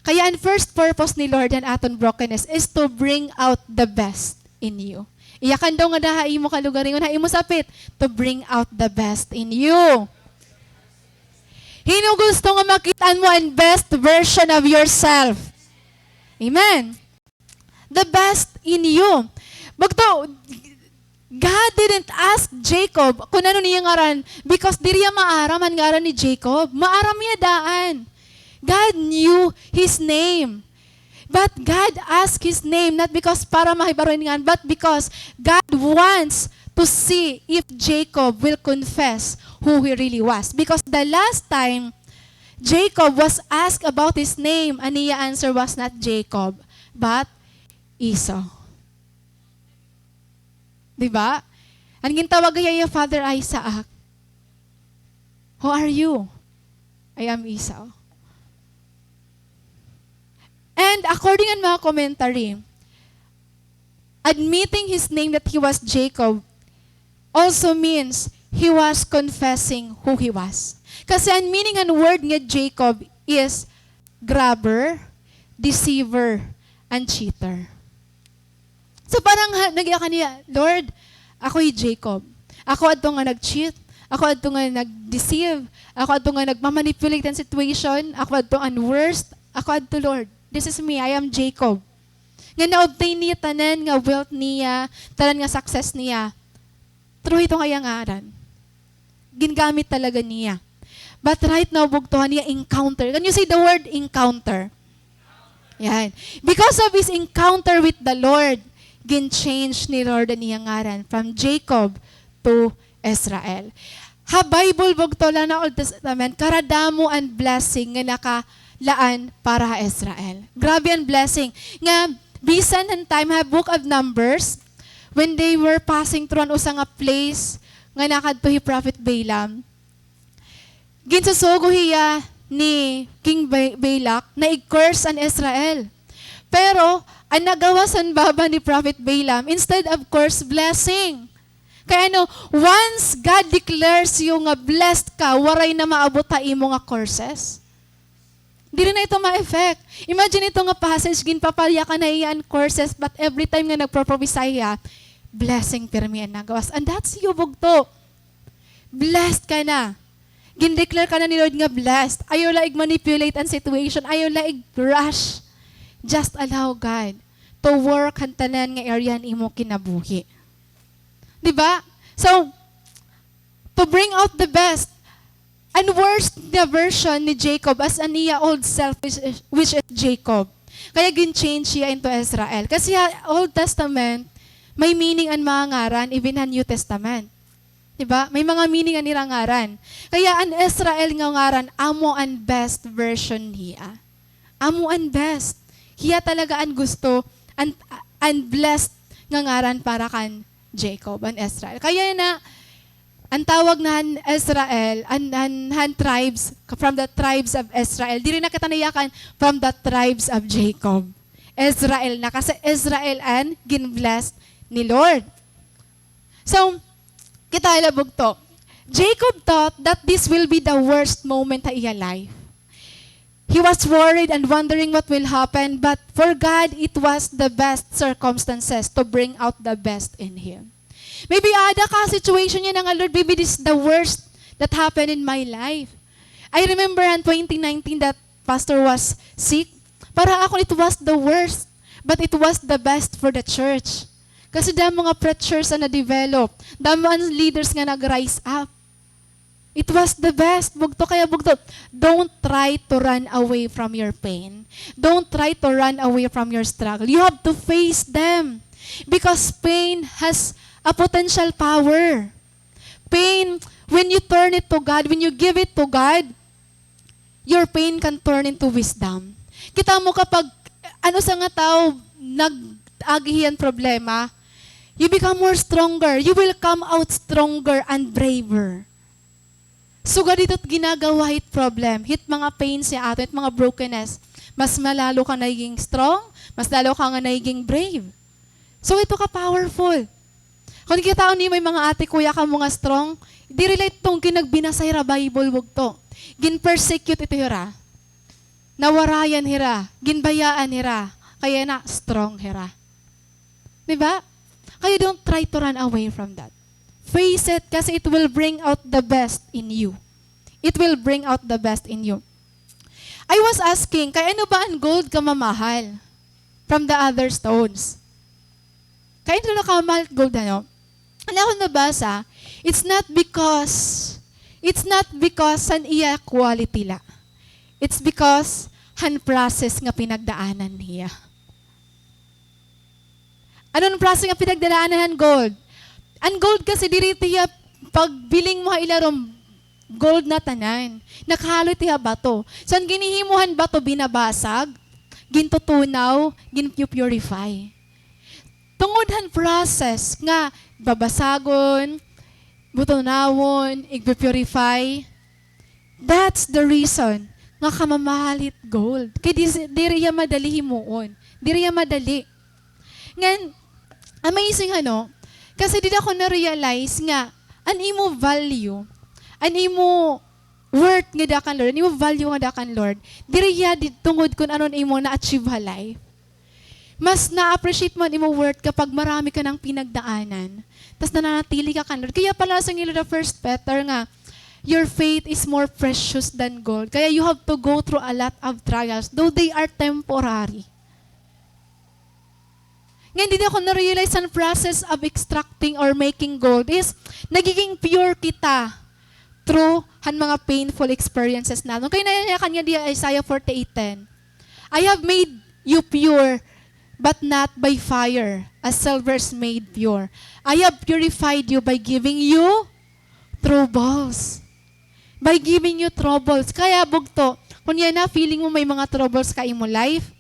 Kaya ang first purpose ni Lord and aton brokenness is to bring out the best in you. Iyakan daw nga daha imo kalugaringon, ha imo sapit, to bring out the best in you. Hino gusto nga makitaan mo ang best version of yourself. Amen. The best in you. Bagto, God didn't ask Jacob kung ano niya ngaran because diriya maaraman ngaran ni Jacob. Maaram niya daan. God knew his name. But God asked his name not because para mahibaroin nga, but because God wants to see if Jacob will confess who he really was. Because the last time Jacob was asked about his name, and his answer was not Jacob, but Esau. Diba? Ang gintawag niya Father Isaac. Who are you? I am Esau. And according to mga commentary, admitting his name that he was Jacob also means he was confessing who he was. Kasi ang meaning ng word nga Jacob is grabber, deceiver, and cheater. So parang nagyakan niya, Lord, ako'y Jacob. Ako ato nga nag-cheat. Ako ato nga nag-deceive. Ako ato nga nagmamanipulate ang situation. Ako ato ang worst. Ako ato, Lord. This is me. I am Jacob. Nga na-obtain niya tanan nga wealth niya, tanan nga success niya. True ito nga yung aran. Gingamit talaga niya. But right now, bugtuhan niya encounter. Can you say the word encounter? Yan. Because of his encounter with the Lord, gin-change ni Lord ang iyang ngaran from Jacob to Israel. Ha Bible bugto lang na Old Testament, karadamo and blessing nga nakalaan para Israel. Grabe ang blessing. Nga Bisan and time ha book of Numbers, when they were passing through an usa nga place nga nakadto hi Prophet Balaam, ginsusugo hiya ni King Balak na i-curse an Israel. Pero, ang nagawasan baba ni Prophet Balaam, instead of curse, blessing. Kaya once God declares yung nga blessed ka, waray na maabot ta imo nga curses. Di rin na ito ma-effect. Imagine ito nga passage, ginpapalya ka na iyan curses, but every time nga nagproprophesy ya, blessing pirmi ang nagawas. And that's you, bugto. Blessed ka na. Gindeclare ka na ni Lord nga blessed. Ayaw laig manipulate ang situation. Ayaw laig rush. Just allow God to work ang tanan nga area imo kinabuhi. Diba? So, to bring out the best, and worst the version ni Jacob as aniya old self, which is Jacob. Kaya gin-change siya into Israel. Kasi Old Testament, may meaning ang mga ngaran, even ang New Testament. Diba? May mga meaning ang nirangaran. Kaya ang Israel nga ngaran, amo ang best version niya. Amo ang best. Hiya talaga ang gusto, ang blessed nga ngaran para kan Jacob and Israel. Kaya na, ang tawag na Israel, ang tribes, from the tribes of Israel, di rin na katanayakan from the tribes of Jacob. Israel na, kasi Israel ang gin-blessed ni Lord. So, kita ilabog to. Jacob thought that this will be the worst moment sa iya life. He was worried and wondering what will happen, but for God, it was the best circumstances to bring out the best in him. Maybe ada ka situation niya na nga, Lord, maybe this is the worst that happened in my life. I remember in 2019 that pastor was sick. Para ako, it was the worst, but it was the best for the church. Kasi dami mga preachers na na-develop, dami mga leaders nga nag-rise up. It was the best. Bugto kaya bugto. Don't try to run away from your pain. Don't try to run away from your struggle. You have to face them. Because pain has a potential power. Pain, when you turn it to God, when you give it to God, your pain can turn into wisdom. Kita mo kapag, sa nga tao, nag-agihan problema, you become more stronger. You will come out stronger and braver. So, ganito't ginagawa hit problem, hit mga pains niya ato, hit mga brokenness, mas malalo ka naging strong, mas lalo ka nga naging brave. So, ito ka powerful. Kung kita ni may mga ate, kuya ka mga strong, di relate tong ginagbinasay ra Bible, wag to. Gin-persecute ito hira. Nawarayan hira. Ginbayaan hira. Kaya na, strong hira. Diba? Kaya don't try to run away from that. Face it kasi it will bring out the best in you. It will bring out the best in you. I was asking, kaya ano ba ang gold ka mamahal from the other stones? Kaya ano ka mamahal gold ano? Ano ako nabasa, it's not because san iya quality la. It's because han process nga pinagdaanan niya. Anong process nga pinagdaanan han gold? Ang gold kasi diri tiya pagbiling mo ilarom gold na tanan. Nakahalo tiya bato. So ang ginihimuhan bato binabasag, gintutunaw, ginpurify. Tungod process nga babasagon, butunawon, igpurify. That's the reason nga kamamahalit gold. Kaya diri ya madali himuon. Diri ya madali. Ngan amazing kasi di ako na-realize nga, an imo value, an imo worth nga dakan Lord, an imo value nga dakan Lord, diriya tungod kung anon imo na-achieve halay. Mas na-appreciate mo an imo worth kapag marami ka ng pinagdaanan. Tapos nananatili ka kan Lord. Kaya pala sa ngilo na 1 Peter nga, your faith is more precious than gold. Kaya you have to go through a lot of trials, though they are temporary. Ngayon, hindi ako na-realize ang process of extracting or making gold is nagiging pure kita through han mga painful experiences natin. Kaya naiyakan niya di Isaiah 48:10. I have made you pure, but not by fire, as silver is made pure. I have purified you by giving you troubles. By giving you troubles. Kaya bugto, kung yan na, feeling mo may mga troubles ka in mo life,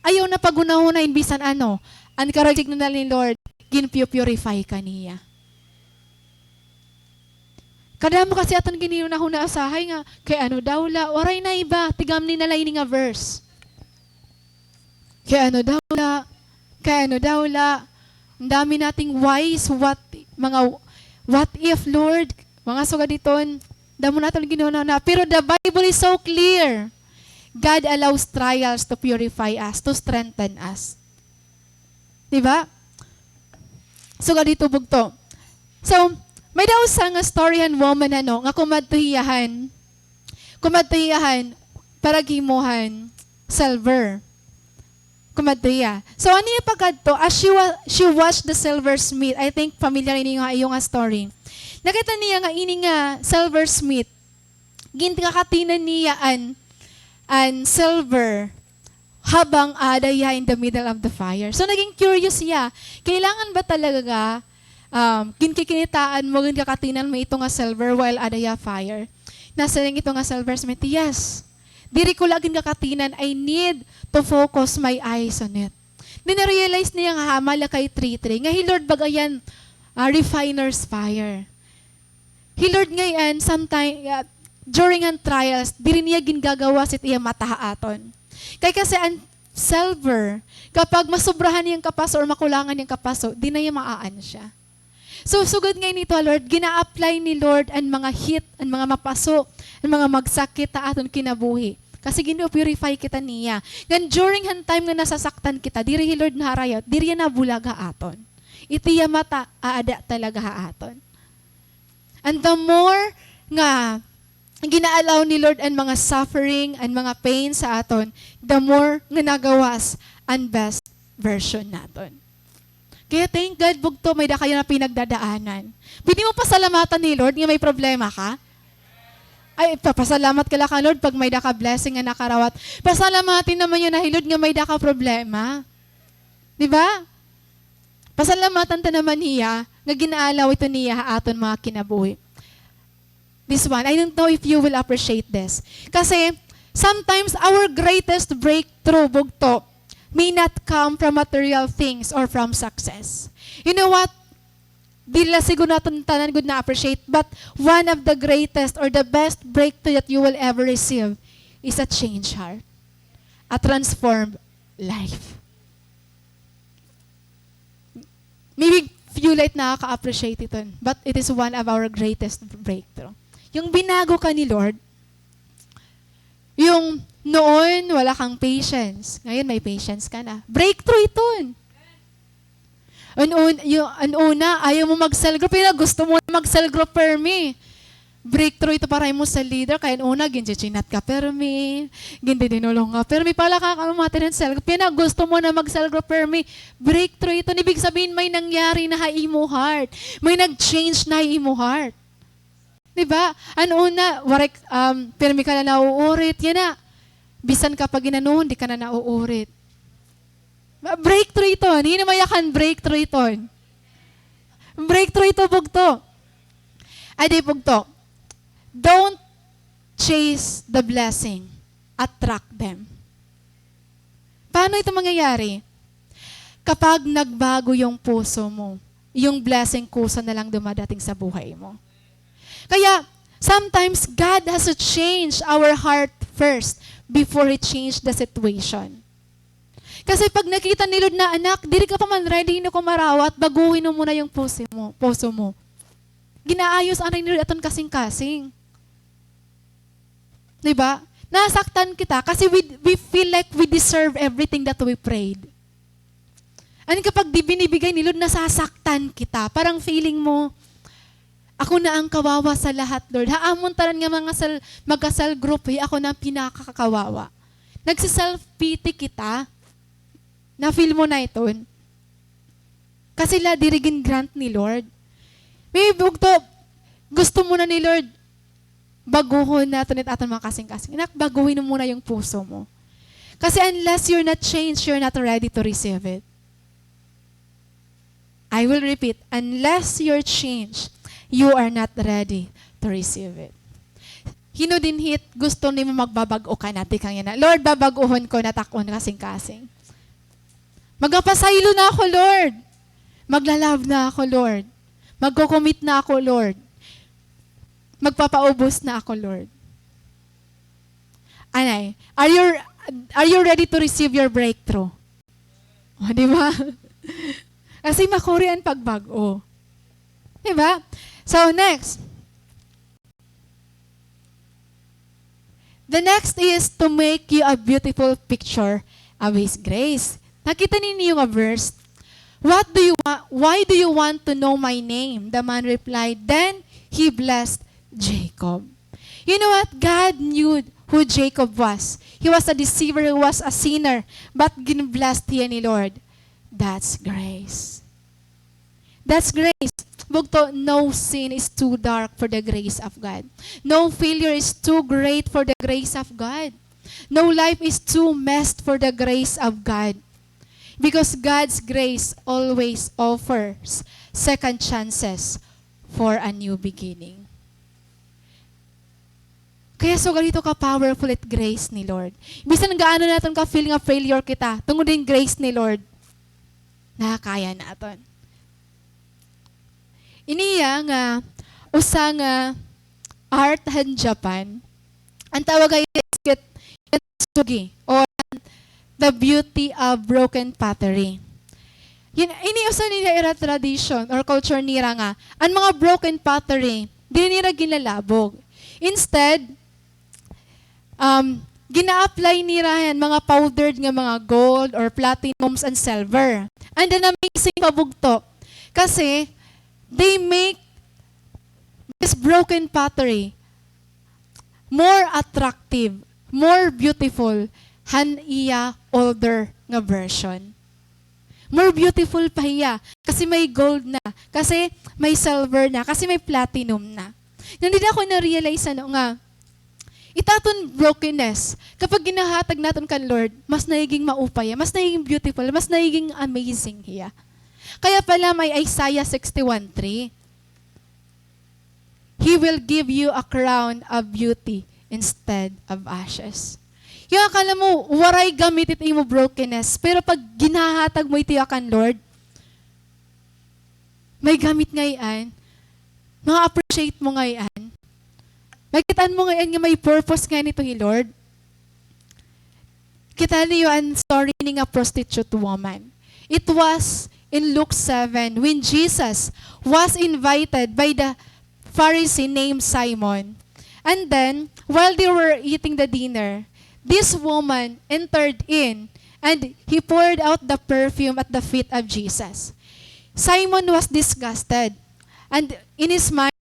Ayaw na pagunahon bisan ano. Ang karagig na ni Lord, ginpupurify ka niya. Kada mo kasi aton giniyo na huna asahay nga, kay ano daw la, oray na iba, tigam ni nalay ni nga verse. Kay ano daw la, ang dami nating whys, what if, Lord, mga sugaditon, damo natin ginawa na. Pero the Bible is so clear. God allows trials to purify us, to strengthen us. Diba? Sugadito bugto. So, may daw sa nga storyan woman nga kumadtuhiyahan para gimuhan silver. Kumadtuya. So, ano yung pagkadto? As she watched the silversmith, I think familiar ini nga yung story. Nakita niya nga ini nga silversmith, gintikakatinan niya an silver habang adaya in the middle of the fire. So, naging curious siya. Kailangan ba talaga kinkikinitaan mo, ginkakatinan mo ito nga silver while adaya fire? Nasa lang ito nga silversmith, yes. Diri ko laging kakatinan, I need to focus my eyes on it. Then na-realize niya nga hamala kay tree. Nga, Lord, bagayan, refiner's fire. Lord, ngayon, sometime, during ang trials, diri niya gingagawa sit iya matahaaton. Kaya kasi ang silver, kapag masubrahan niyang kapaso or makulangan niyang kapaso, di na niya maaan siya. So, sugod ngayon nito, Lord, gina-apply ni Lord ang mga hit, ang mga mapaso, ang mga magsakit ta aton kinabuhi. Kasi gino-purify kita niya. Gan during han time nga nasasaktan kita, diri Lord na harayot, diri na bulaga aton. Itiya mata, aada talaga aton. And the more nga ginaalaw ni Lord ang mga suffering, ang mga pain sa aton, the more nga nagawas ang best version naton. Kaya thank God, bugto, may da kayo na pinagdadaanan. Pwede mo pasalamatan ni Lord nga may problema ka? Ay, papasalamat ka lang ka, Lord, pag may da ka blessing nga nakarawat. Pasalamatin naman yun na, Lord, nga may da ka problema. Diba? Pasalamatan ta naman niya, nga ginaalaw ito niya aton mga kinabuhi. This one, I don't know if you will appreciate this. Kasi, sometimes our greatest breakthrough, bugto, may not come from material things or from success. You know what? Dila siguro natin tanan good na appreciate, but one of the greatest or the best breakthrough that you will ever receive is a changed heart. A transformed life. Maybe few late nakaka-appreciate ito, but it is one of our greatest breakthrough. Yung binago ka ni Lord, yung noon, wala kang patience. Ngayon, may patience ka na. Breakthrough ito. Ang una, ayaw mo mag-cell group. Gusto mo mag-cell group permi. Breakthrough ito para mo sa leader. Kaya una, ginjichinat ka permi. Gindidinulong ka permi. Pala ka kamatin ng cell group. Gusto mo na mag-cell group permi. Breakthrough ito. Ibig sabihin, may nangyari na imo heart. May nag-change na imo heart. Diba? Ang una, permi ka na nauurit. Yan na. Bisan kapag inanuhon, di ka na nauurit. Breakthrough ito. Hindi na mayakan breakthrough ito. Breakthrough ito, bugto. Adi, bugto. Don't chase the blessing. Attract them. Paano ito mangyayari? Kapag nagbago yung puso mo, yung blessing kusa na lang dumadating sa buhay mo. Kaya, sometimes God has to change our heart first before He changed the situation. Kasi pag nakita ni Lord na, anak, diri ka pa man ready na kumarawat, baguhin mo muna yung puso mo. Ginaayos anay ni Lord aton kasing-kasing. Diba? Nasaktan kita kasi we feel like we deserve everything that we prayed. Ano kapag di binibigay ni Lord, nasasaktan kita. Parang feeling mo, ako na ang kawawa sa lahat, Lord. Haamon taran nga mga magka-cell group, ako na ang pinakakawawa. Nagsi-self-pity kita. Na-feel mo na ito. Kasi la dirigin grant ni Lord. May bugto, gusto mo na ni Lord, baguhin natin at mga kasing-kasing. Inak, baguhin mo muna yung puso mo. Kasi unless you're not changed, you're not ready to receive it. I will repeat, unless you're changed, you are not ready to receive it. Hinudinhit, gusto ni mo magbabago ka natin kang yan. Lord, babaguhon ko na takon kasing-kasing. Magpapasaylo na ako, Lord. Maglalove na ako, Lord. Magko-commit na ako, Lord. Magpapaubos na ako, Lord. Anay, are you ready to receive your breakthrough? O, di ba? Kasi makurian pagbago. Di ba? So, next. The next is to make you a beautiful picture of His grace. Nakita ninyo yung verse? Why do you want to know my name? The man replied, then he blessed Jacob. You know what? God knew who Jacob was. He was a deceiver, he was a sinner, but blessed niya ni Lord. That's grace. That's grace. Bugto, no sin is too dark for the grace of God. No failure is too great for the grace of God. No life is too messed for the grace of God. Because God's grace always offers second chances for a new beginning. Kaya so ganito ka-powerful at grace ni Lord. Bisan gaano natin ka-feel nga failure kita, tungod din grace ni Lord, nakakaya natin. Iniya nga, usa nga art han Japan, ang tawag ay Kintsugi, o the beauty of broken pottery. Ini usa nila ira tradition or culture nira nga, ang mga broken pottery, di nila ginalabog. Instead, gina-apply nila yan, mga powdered nga mga gold or platinums and silver. And then amazing pabugto. Kasi, they make this broken pottery more attractive, more beautiful, han iya older nga version. More beautiful pa iya. Kasi may gold na. Kasi may silver na. Kasi may platinum na. Nandito ako na-realize nga, itaton brokenness. Kapag ginahatag natin kan Lord, mas nagiging maupay, mas nagiging beautiful, mas nagiging amazing hiya. Kaya pala may Isaiah 61:3. He will give you a crown of beauty instead of ashes. Yung akala mo, waray gamit ito mo brokenness. Pero pag ginahatag mo ito kan Lord, may gamit ngayon, ma-appreciate mo ngayon, magkitaan mo ngayon nga may purpose nga nito, Lord. Kita niyo ang story ni nga prostitute woman. It was in Luke 7 when Jesus was invited by the Pharisee named Simon. And then, while they were eating the dinner, this woman entered in and he poured out the perfume at the feet of Jesus. Simon was disgusted, and in his mind,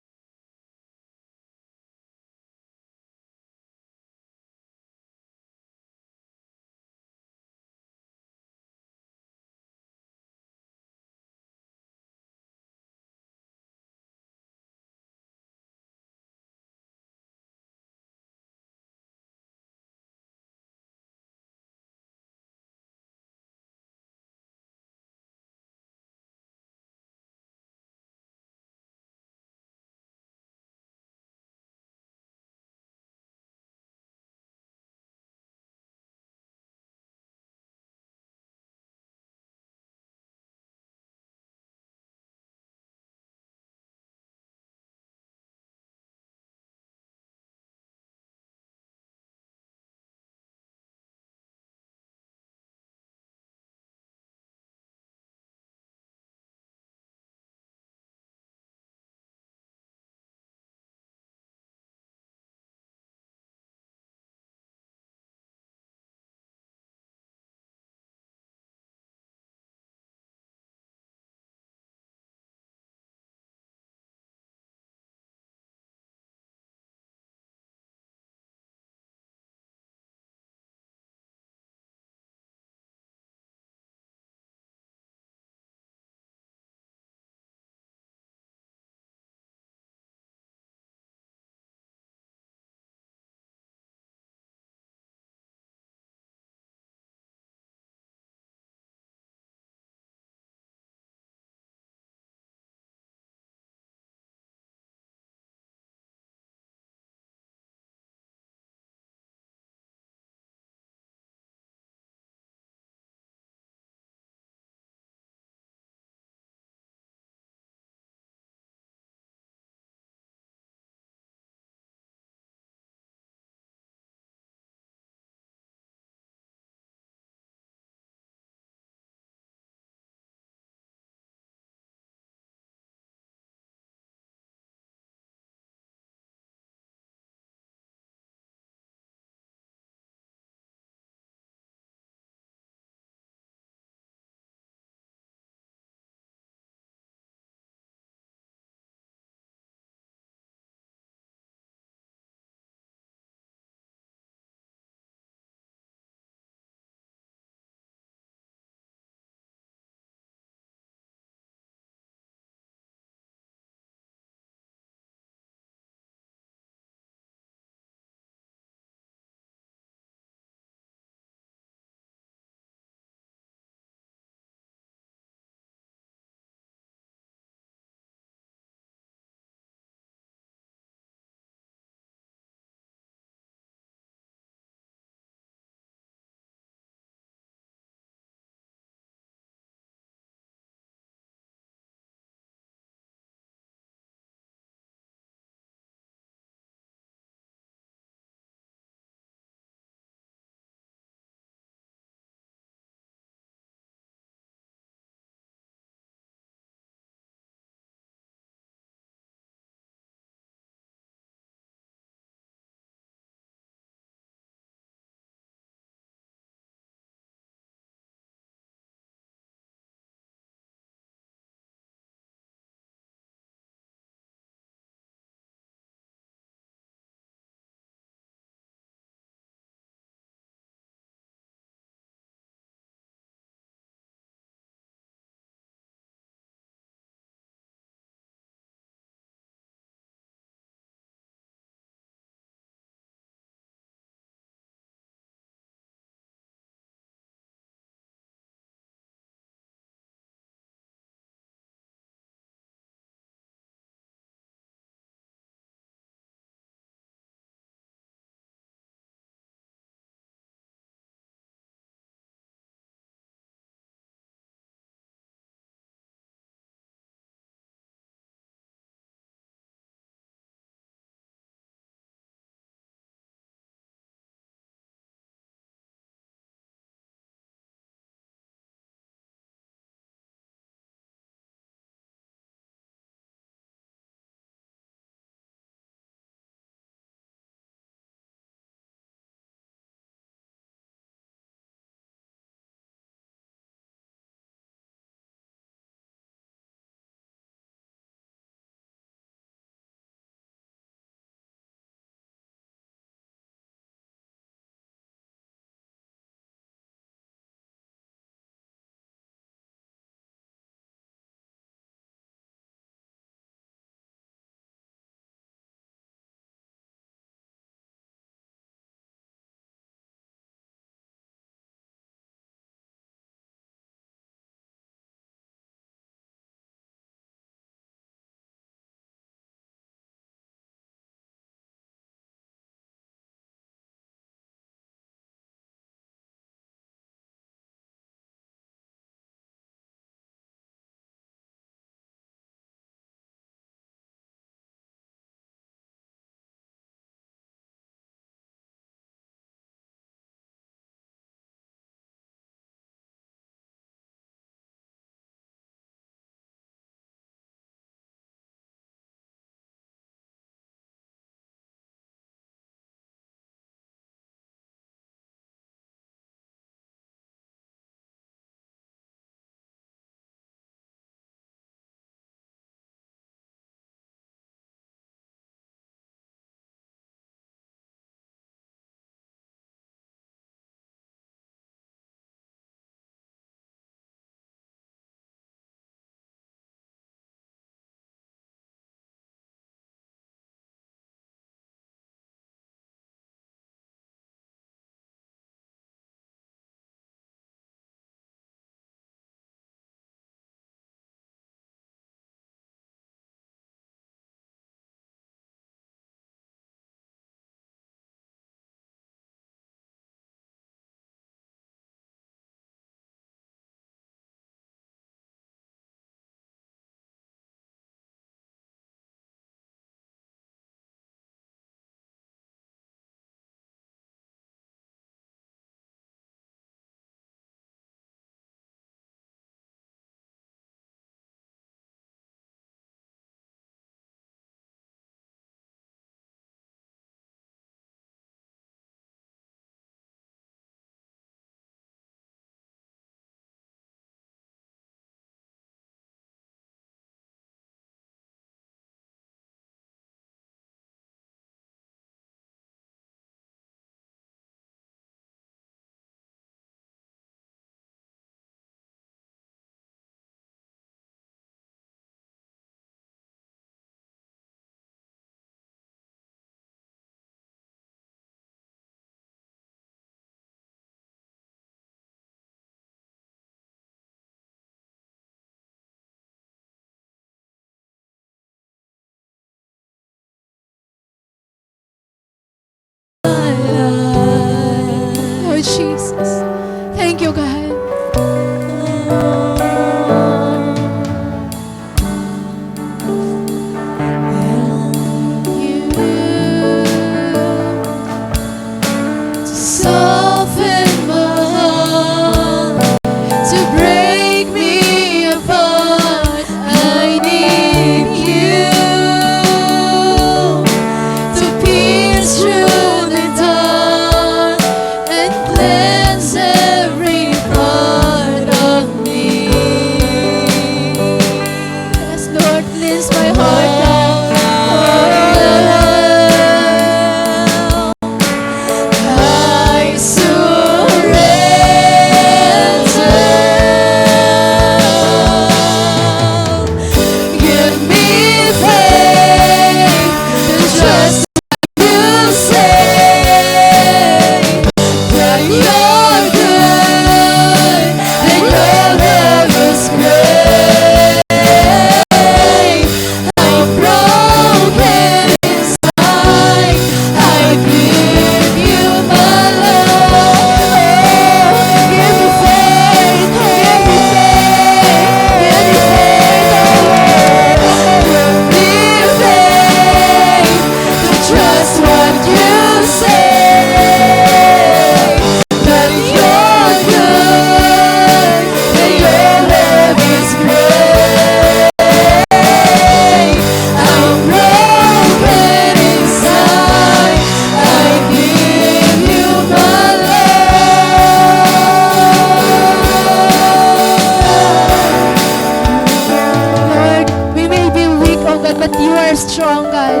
are strong, God.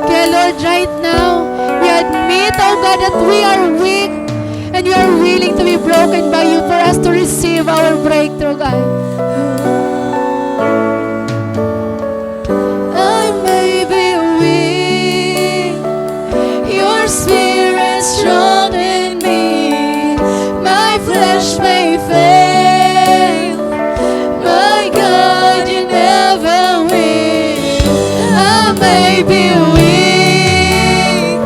Kaya Lord, right now, we admit, oh God, that we are weak and we are willing to be broken by you for us to receive our breakthrough, God. I may be weak, your spirit strong in me. My flesh may fail, my God, you never will. I may be weak,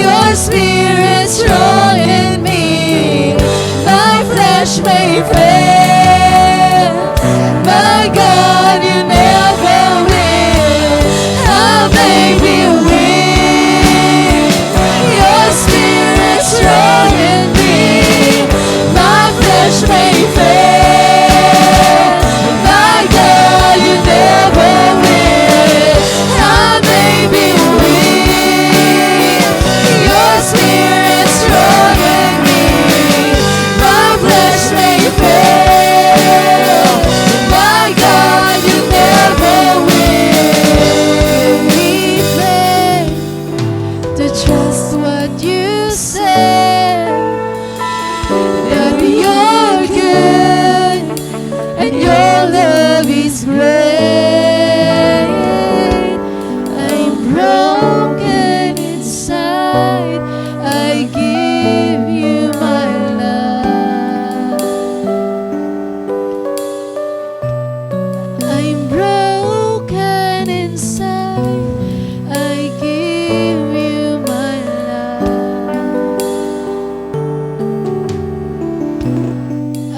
your spirit strong in me. My flesh may fail, my God, you never will. I may be weak, your spirit strong in me. My flesh may fail, my God, you never will. I may be weak, your spirit strong in me. My flesh may fail, my God, you never will. Give me faith to trust what you said, that you're good and your love is great. I'm broken inside, I give you my love. I'm broken inside, I give you my love.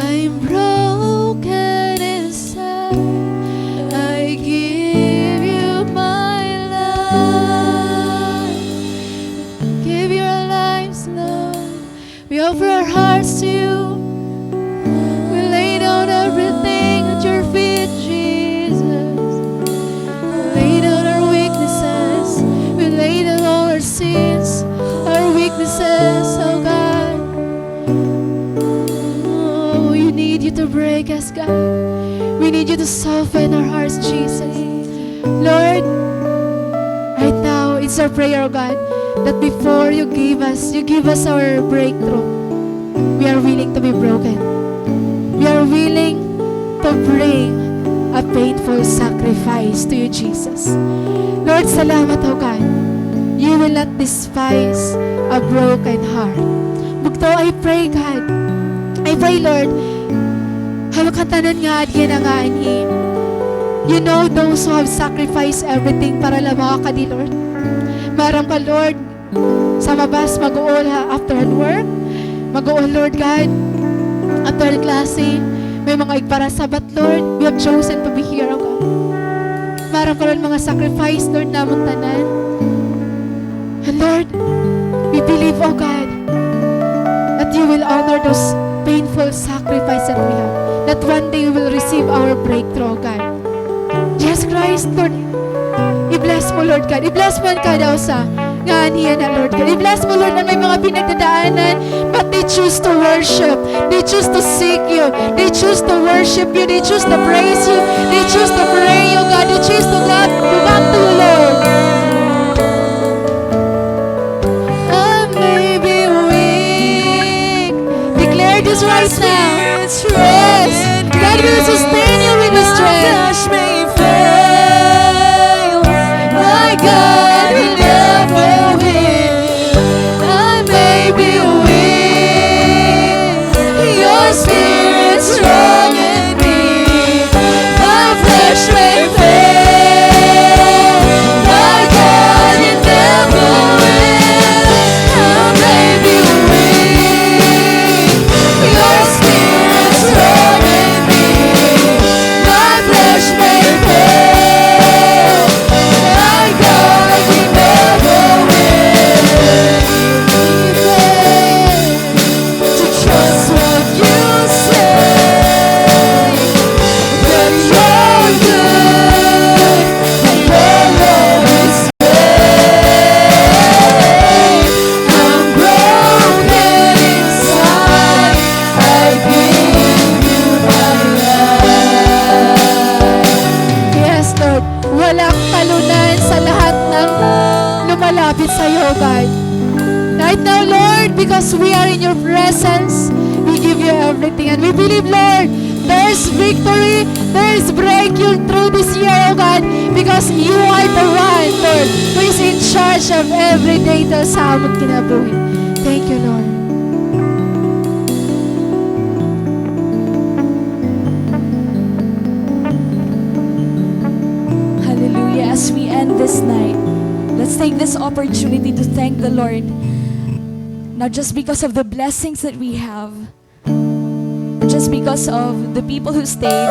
I'm broken inside, I give you my love. Give your lives, Lord. We offer our hearts to you. We lay down everything at your feet, Jesus. We lay down our weaknesses. We lay down all our sins, our weaknesses, oh God. Oh, we need you to break us, God. We need you to soften our hearts, Jesus. Lord, right now, it's our prayer, oh God, that before you give us our breakthrough, we are willing to be broken. We are willing to bring a painful sacrifice to you, Jesus. Lord, salamat, oh God. You will not despise a broken heart. Bugto, I pray, God. I pray, Lord, halukatanan nga at ginangaan him. You know those who have sacrificed everything para lamang ka di, Lord. Marang ka, Lord, sa mabas mag-uol after work. Mag-uol, Lord God, after klase. May mga igpara sabat, Lord. We have chosen to be here, oh God. Marang ka, Lord, mga sacrifice, Lord, namang tanan. And Lord, we believe, oh God, that you will honor those painful sacrifices that we have. That one day we will receive our breakthrough, oh God. Jesus Christ, Lord, i-bless mo, Lord God. I-bless mo ang kada usa nga niya na, Lord God. I-bless mo, Lord, na may mga pinagdadaanan, but they choose to worship. They choose to seek you. They choose to worship you. They choose to praise you. They choose to pray you, God. They choose to God to come to you, Lord. I may be weak. Declare this right now. Yes. God will sustain you with His strength. My God will never will. I may be weak, your spirit strong in me. My flesh lumapit sa'yo, God. Right now, Lord, because we are in your presence, we give you everything. And we believe, Lord, there's victory, there's breakthrough through this year, oh God, because you are the one, Lord, who is in charge of every detail sa aming kinabuhi. Thank you, Lord. Hallelujah. As we end this night, let's take this opportunity to thank the Lord, not just because of the blessings that we have, not just because of the people who stayed,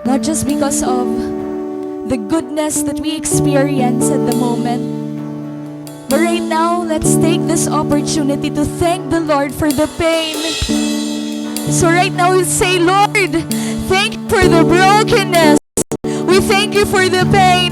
not just because of the goodness that we experience at the moment, but right now, let's take this opportunity to thank the Lord for the pain. So right now, we say, Lord, thank you for the brokenness. We thank you for the pain.